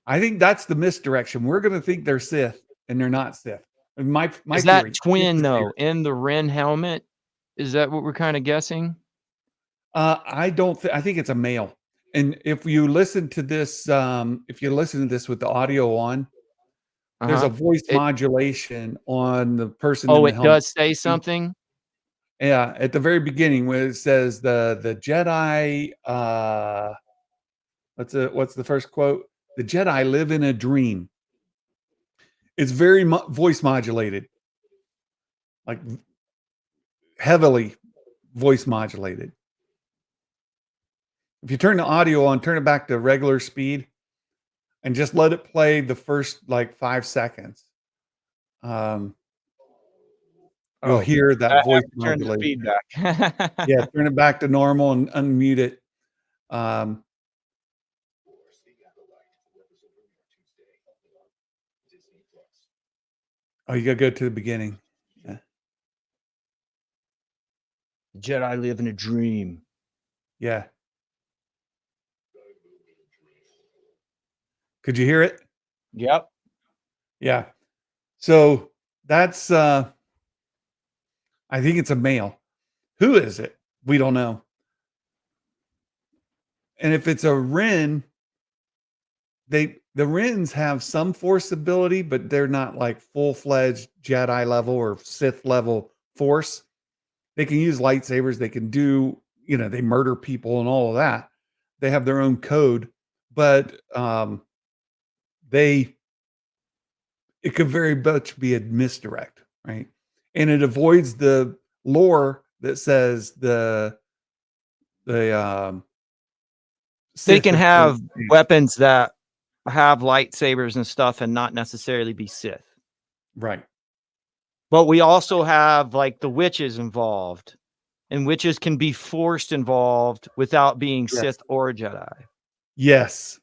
I think that's the misdirection. We're gonna think they're Sith, and they're not Sith. My Is that theory. Here's twin the theory. though in the Ren helmet? Is that what we're kind of guessing? I don't I think it's a male. And if you listen to this, if you listen to this with the audio on, there's a Uh-huh. voice It modulation on the person in Oh, the it helmet. does say something? Yeah, at the very beginning where it says the Jedi, what's the first quote? The Jedi live in a dream. It's very voice modulated, like heavily voice modulated. If you turn the audio on, turn it back to regular speed, and just let it play the first like 5 seconds. Um, you'll Oh, hear I that have voice to turn the modulation. feedback. Yeah, turn it back to normal and unmute it. Um, oh, you gotta go to the beginning. Yeah. Jedi live in a dream. Yeah. Could you hear it? Yep. Yeah. So that's I think it's a male. Who is it? We don't know. And if it's a Ren, the Rens have some force ability, but they're not like full-fledged Jedi level or Sith level force. They can use lightsabers, they can do, they murder people and all of that. They have their own code, but they it could very much be a misdirect, right? And it avoids the lore that says the They Sith can have been have weapons that have lightsabers and stuff and not necessarily be Sith. right. But we also have like the witches involved, and witches can be forced involved without being Yes. Sith or Jedi. Yes.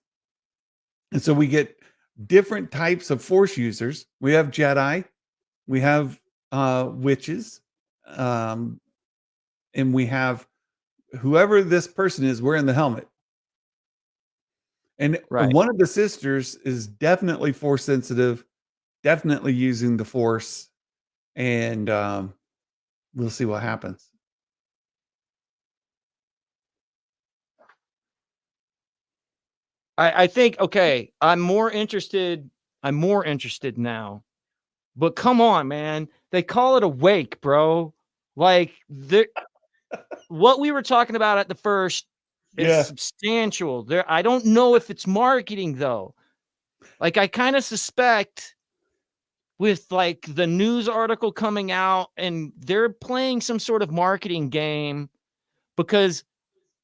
And so we get different types of force users. We have Jedi, we have witches, um, and we have whoever this person is wearing the helmet. And Right. one of the sisters is definitely force sensitive, definitely using the force, and we'll see what happens. I think, okay, I'm more interested now. But come on, man. They call it a wake, bro. Like what we were talking about at the first is Yeah. substantial. I don't know if it's marketing though. Like I kind of suspect with like the news article coming out and they're playing some sort of marketing game because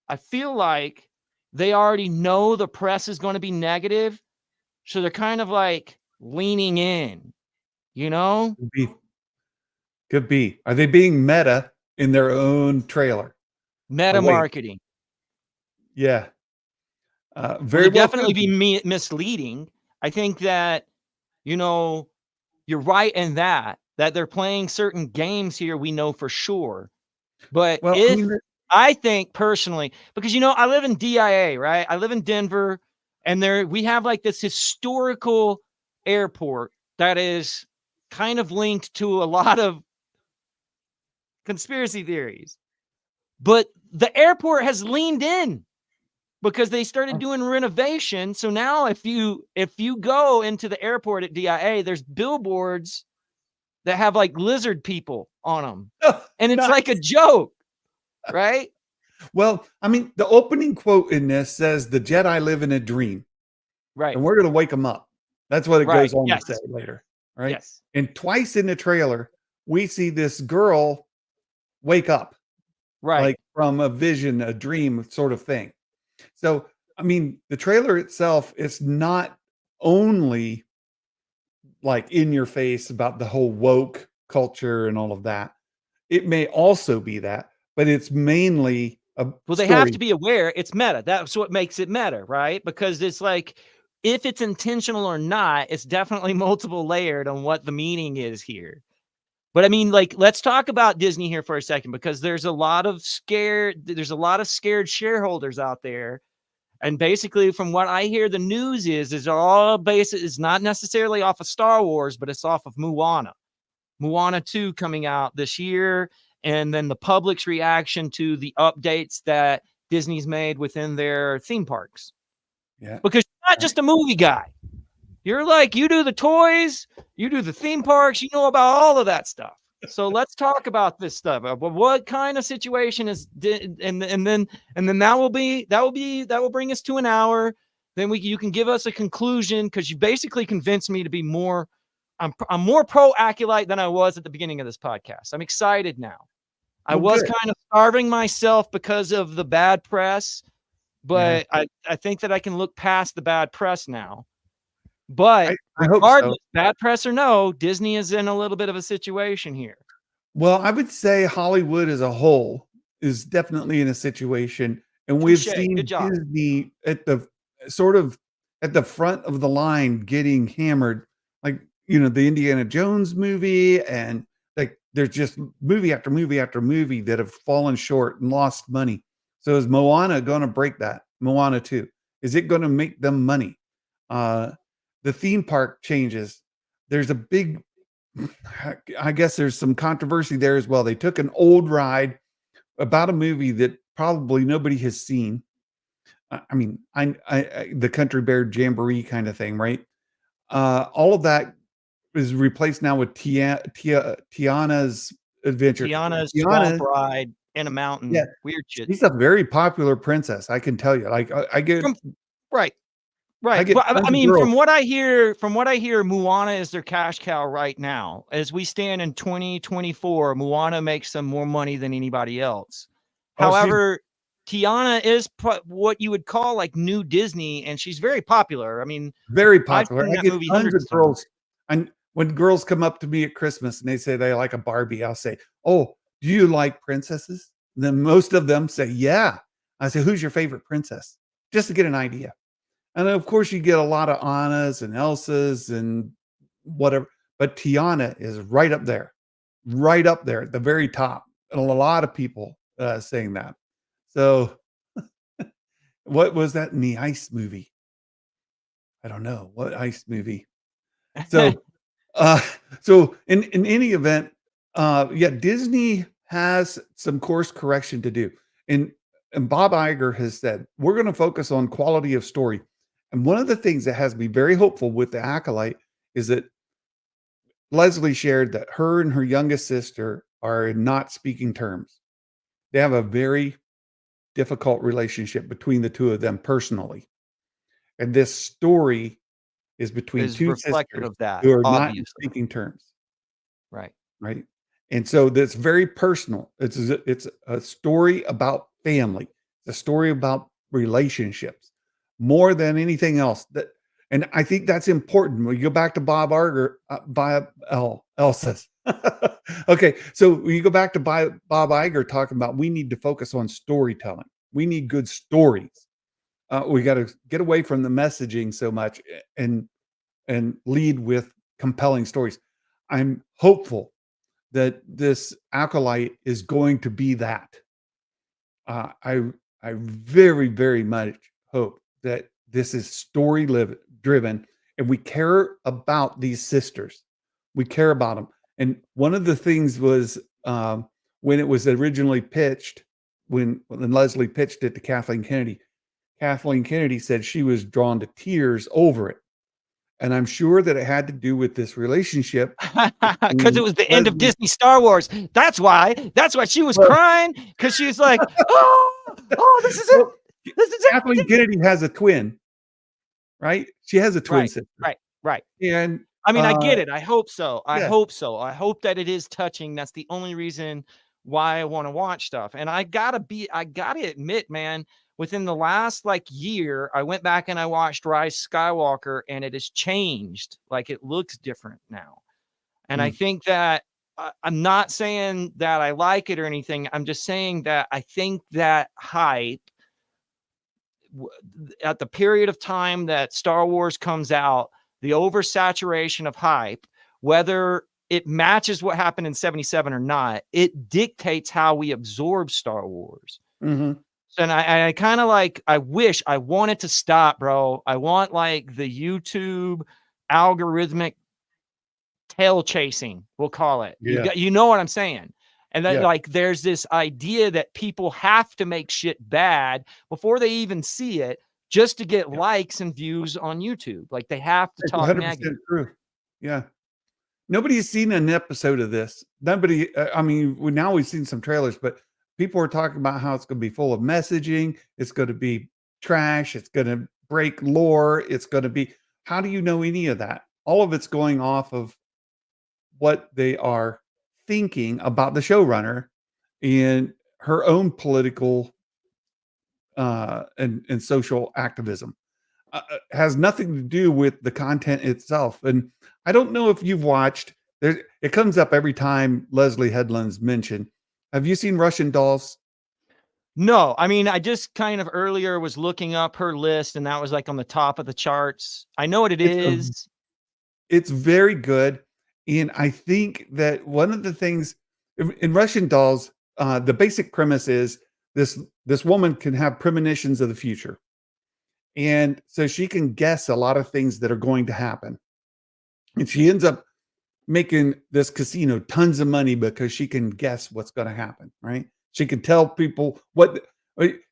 I feel like they already know the press is going to be negative. So they're kind of like leaning in, you know? Could be. Could be. Are they being meta in their own trailer? Meta Wait. marketing. Yeah. Well, Very they well definitely could be. be misleading. I think that, you know, you're right in that they're playing certain games here, we know for sure. But Well, I if mean, I think personally, because I live in DIA, right? I live in Denver, and we have like this historical airport that is kind of linked to a lot of conspiracy theories. But the airport has leaned in because they started doing renovation. So now if you go into the airport at DIA, there's billboards that have like lizard people on them. And it's nice. like a joke, right? Well, I mean, the opening quote in this says the Jedi live in a dream, Right. and we're going to wake them up. That's what it Right. goes on to Yes. say later, right? Yes. And twice in the trailer, we see this girl wake up, Right. like from a vision, a dream sort of thing. So, I mean, the trailer itself is not only like in your face about the whole woke culture and all of that. It may also be that, but it's mainly a Well, they have to story. be aware it's meta. That's what makes it meta, right? Because it's like, if it's intentional or not, it's definitely multiple layered on what the meaning is here. But I mean, like, let's talk about Disney here for a second, because there's a lot of scared shareholders out there. And basically, from what I hear, the news is all based is not necessarily off of Star Wars, but it's off of Moana. Moana 2 coming out this year, and then the public's reaction to the updates that Disney's made within their theme parks. Yeah. Because you're not Right. just a movie guy. You're like, you do the toys, you do the theme parks, you know about all of that stuff. So let's talk about this stuff. What kind of situation is, and then that will bring us to an hour. Then you can give us a conclusion, because you basically convinced me to be more. I'm more pro Acolyte than I was at the beginning of this podcast. I'm excited now. I Well, was good. kind of starving myself because of the bad press, Yeah. but I think that I can look past the bad press now. But I hope so. regardless, bad press or no, Disney is in a little bit of a situation here. Well, I would say Hollywood as a whole is definitely in a situation, and we've Touche. Good seen job. Disney at the sort of at the front of the line getting hammered, like, the Indiana Jones movie, and like there's just movie after movie after movie that have fallen short and lost money. So is Moana going to break that? Moana 2. Is it going to make them money? The theme park changes. There's a big I guess there's some controversy there as well. They took an old ride about a movie that probably nobody has seen. I mean, the Country Bear Jamboree kind of thing, right? All of that is replaced now with Tiana's Adventure. Tiana's swamp Tiana, ride in a yeah, mountain. Weird shit. she's a very popular princess. I can tell you. Like I get, From right. I Right. get But tons I of mean, girls. from what I hear, Moana is their cash cow right now. As we stand in 2024, Moana makes them more money than anybody else. Oh, she's However, Tiana is what you would call like new Disney, and she's very popular. I mean, very I've popular. seen I that get movie tons hundreds of of times. girls. And when girls come up to me at Christmas and they say they like a Barbie, I'll say, "Oh, do you like princesses?" And then most of them say, "Yeah." I say, "Who's your favorite princess?" Just to get an idea. And then, of course, you get a lot of Annas and Elsas and whatever. But Tiana is right up there at the very top. And a lot of people saying that. So, what was that in the Ice movie? I don't know. What Ice movie? So, Uh, so in any event, yeah, Disney has some course correction to do. And Bob Iger has said, we're going to focus on quality of story. And one of the things that has me very hopeful with the Acolyte is that Leslie shared that her and her youngest sister are in not speaking terms. They have a very difficult relationship between the two of them personally. And this story is between Is two reflective sisters of that, who are not in obviously. speaking terms. Right. Right? And so that's very personal. It's a story about family. It's a story about relationships more than anything else. That, and I think that's important. When you go back to Bob Iger, Elsa's. Okay, so when you go back to Bob Iger talking about we need to focus on storytelling. We need good stories. We got to get away from the messaging so much and lead with compelling stories. I'm hopeful that this Acolyte is going to be that. I very, very much hope that this is story driven and we care about these sisters. We care about them. And one of the things was when it was originally pitched, when Leslie pitched it to Kathleen Kennedy said she was drawn to tears over it. And I'm sure that it had to do with this relationship Because it between was the end of Leslie. Disney Star Wars. That's why. That's why she was crying, because she was like, oh, this is it. Well, This is it. Kathleen Kennedy has a twin, right? She has a twin Right. sister. Right. Right. And, I mean, I uh get it. I hope so. I yeah. hope so. I hope that it is touching. That's the only reason why I wanna watch stuff, and I gotta admit, man, within the last, like, year, I went back and I watched Rise Skywalker, and it has changed. Like, it looks different now, and I Mm, think that I'm not saying that I like it or anything. I'm just saying that I think that hype w- at the period of time that Star Wars comes out, the oversaturation of hype, whether it matches what happened in 77 or not, it dictates how we absorb Star Wars. mhm. And I kind of like, I wish I want it to stop, bro. I want like the YouTube algorithmic tail chasing, we'll call it. Yeah. You know what I'm saying? And that Yeah. like there's this idea that people have to make shit bad before they even see it just to get Yeah. likes and views on YouTube. Like they have to It's talk negative. 100% true. Yeah. Nobody's seen an episode of this. Nobody, I mean, now we've seen some trailers, but people are talking about how it's gonna be full of messaging, it's gonna be trash, it's gonna break lore, it's gonna be how do you know any of that? All of it's going off of what they are thinking about the showrunner and her own political, and social activism. Has nothing to do with the content itself. And I don't know if you've watched. There, it comes up every time Leslie Headland's mentioned. Have you seen Russian Dolls? No, I mean, I just kind of earlier was looking up her list and that was like on the top of the charts. I know what it It's a, is. it's very good, and I think that one of the things in Russian Dolls, the basic premise is this woman can have premonitions of the future, and so she can guess a lot of things that are going to happen, and she ends up making this casino tons of money because she can guess what's going to happen, right? She can tell people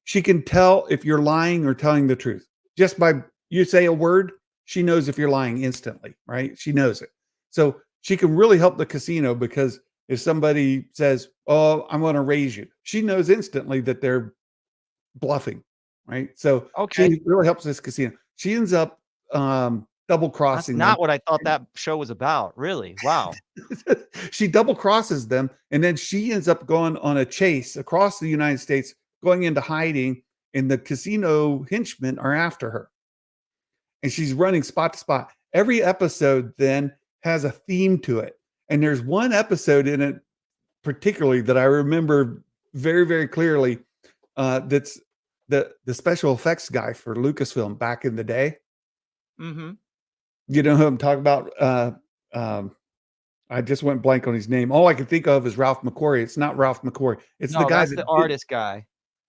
she can tell if you're lying or telling the truth. Just by you say a word, she knows if you're lying instantly, right? She knows it. So she can really help the casino because if somebody says, "Oh, I'm going to raise you," she knows instantly that they're bluffing, right? So Okay. she really helps this casino. She ends up double That's crossing them. not what I thought that show was about. Really? Wow. She double crosses them, and then she ends up going on a chase across the United States, going into hiding, and the casino henchmen are after her. And she's running spot to spot. Every episode then has a theme to it. And there's one episode in it particularly that I remember very, very clearly. That's the special effects guy for Lucasfilm back in the day. Mm-hmm. You know who I'm talking about? Um, I just went blank on his name. All I can think of is Ralph McQuarrie. It's not Ralph McQuarrie. It's the No, guy that's that the did, artist guy.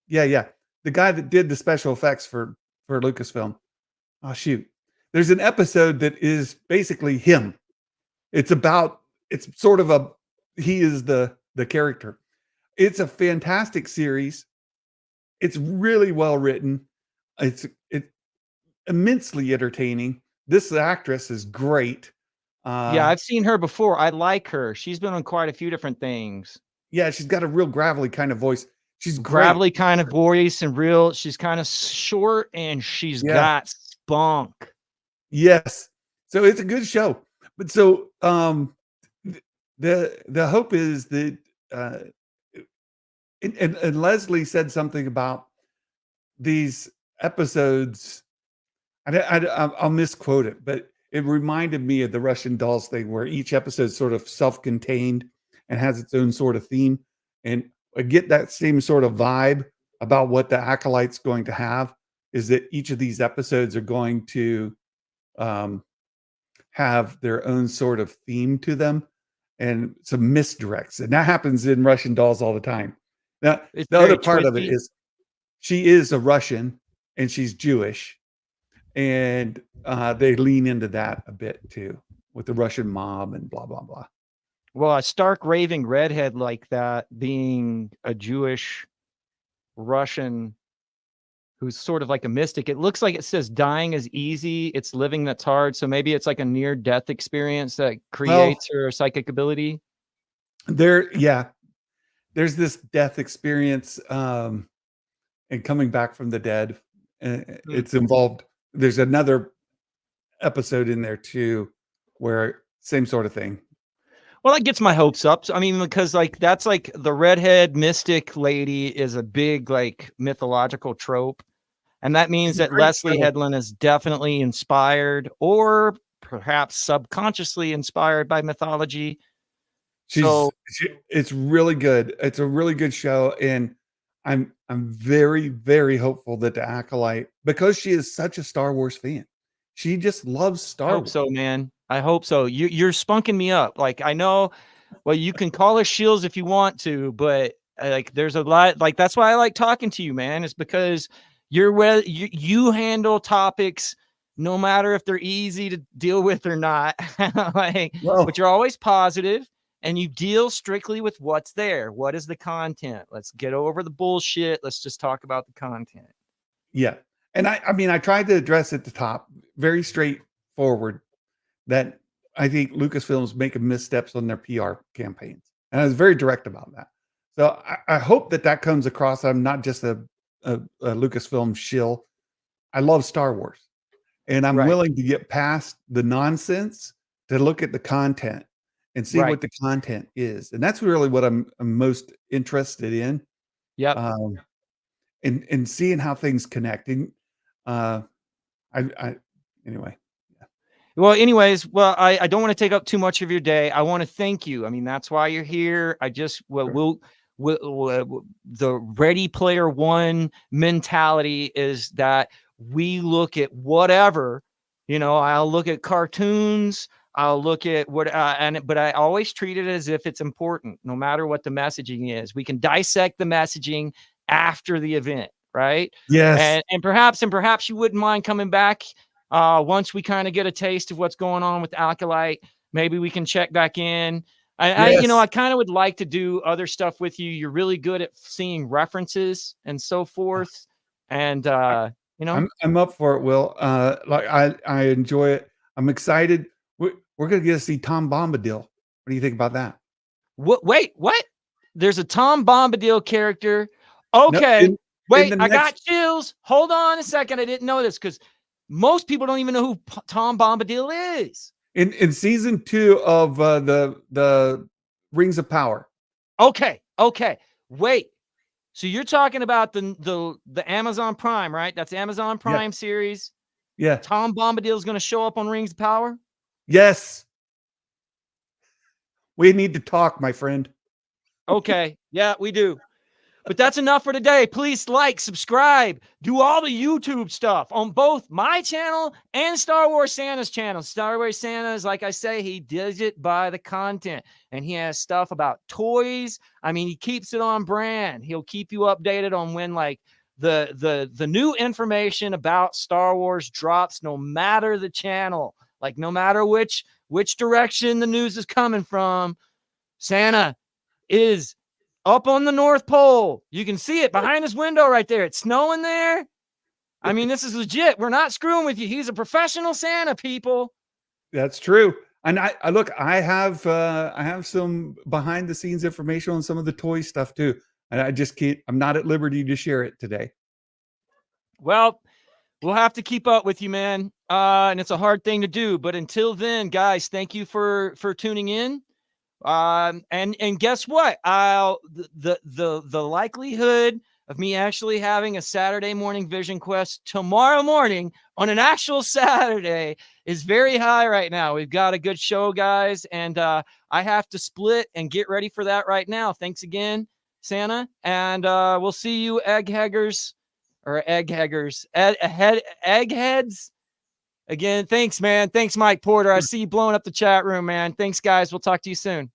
yeah, yeah. The guy that did the special effects for Lucasfilm. Oh shoot. There's an episode that is basically him. It's about it's sort of a he is the character. It's a fantastic series. It's really well written. It's immensely entertaining. This actress is great. Yeah, Uh I've seen her before. I like her. She's been on quite a few different things. yeah, she's got a real gravelly kind of voice. She's great. Gravelly kind of voice and real. She's kind of short and she's Yeah. got spunk. Yes. So it's a good show. But so the hope is that uh and Leslie said something about these episodes. I'll misquote it, but it reminded me of the Russian Dolls thing where each episode is sort of self-contained and has its own sort of theme. And I get that same sort of vibe about what the Acolyte's going to have is that each of these episodes are going to um, have their own sort of theme to them and some misdirects. And that happens in Russian Dolls all the time. Now, It's the other very part of it twisty. is she is a Russian and she's Jewish, and they lean into that a bit too with the Russian mob and blah blah blah. Well, a stark raving redhead like that being a Jewish Russian who's sort of like a mystic. It looks like it says dying is easy, it's living that's hard. So maybe it's like a near death experience that Well, creates her psychic ability. yeah, there's this death experience and coming back from the dead. Hmm. It's involved. There's another. episode in there too, where same sort of thing. Well, that gets my hopes up. So, I mean, because like that's like the redhead mystic lady is a big like mythological trope. And that means It's a that great Leslie show. Headland is definitely inspired or perhaps subconsciously inspired by mythology. So, It's really good. It's a really good show, and I'm very, very hopeful that the Acolyte, because she is such a Star Wars fan, she just loves I Star hope Wars. so, man. I hope so. You're spunking me up. Like I know, well, you can call us shills if you want to, but like there's a lot. Like that's why I like talking to you, man. It's because you're where you handle topics, no matter if they're easy to deal with or not. Like, but Well, you're always positive, and you deal strictly with what's there. What is the content? Let's get over the bullshit. Let's just talk about the content. yeah, and I mean, I tried to address at the top, very straightforward, that I think Lucasfilm's making missteps on their PR campaigns, and I was very direct about that. So I hope that that comes across. I'm not just a Lucasfilm shill. I love Star Wars, and I'm Right. willing to get past the nonsense to look at the content and see Right. what the content is, and that's really what I'm most interested in, Yep. um, and seeing how things connect. And uh, I anyway, Well, anyways, well, I don't want to take up too much of your day. I want to thank you. I mean, that's why you're here. I just, well, sure. the Ready Player One mentality is that we look at whatever, I'll look at cartoons. I'll look at but I always treat it as if it's important, no matter what the messaging is. We can dissect the messaging after the event, right? Yes, And perhaps you wouldn't mind coming back once we kind of get a taste of what's going on with Acolyte. Maybe we can check back in. yes, I kind of would like to do other stuff with you. You're really good at seeing references and so forth. And, I'm up for it, Will. Like I enjoy it. I'm excited. We're gonna get to see Tom Bombadil. What do you think about that? wait, what? There's a Tom Bombadil character. No, Okay. in Wait, the I got next chills. Hold on a second. I didn't know this because most people don't even know who Tom Bombadil is. in season 2 of the Rings of Power. Okay. Okay. Wait. So you're talking about the Amazon Prime, right? That's Amazon Yeah, Prime series. yeah, Tom Bombadil is going to show up on Rings of Power. yes. We need to talk, my friend. Okay, yeah, we do. But that's enough for today. Please like, subscribe, do all the YouTube stuff on both my channel and Star Wars Santa's channel. Star Wars Santa is, like I say, he does it by the content, and he has stuff about toys. I mean, he keeps it on brand. He'll keep you updated on when like the new information about Star Wars drops, no matter the channel, like no matter which direction the news is coming from. Santa is up on the North Pole. You can see it behind his window right there. It's snowing there. I mean, this is legit. We're not screwing with you. He's a professional Santa, people. That's true. And I look, I have some behind the scenes information on some of the toy stuff too. And I just can't, I'm not at liberty to share it today. Well, we'll have to keep up with you, man. And it's a hard thing to do. But until then, guys, thank you for tuning in. And guess what? The likelihood of me actually having a Saturday morning vision quest tomorrow morning on an actual Saturday is very high right now. We've got a good show, guys, and I have to split and get ready for that right now. Thanks again, Santa, and we'll see you eggheggers or eggheggers, eggheads. Again, thanks, man. Thanks, Mike Porter. I see you blowing up the chat room, man. Thanks, guys. We'll talk to you soon.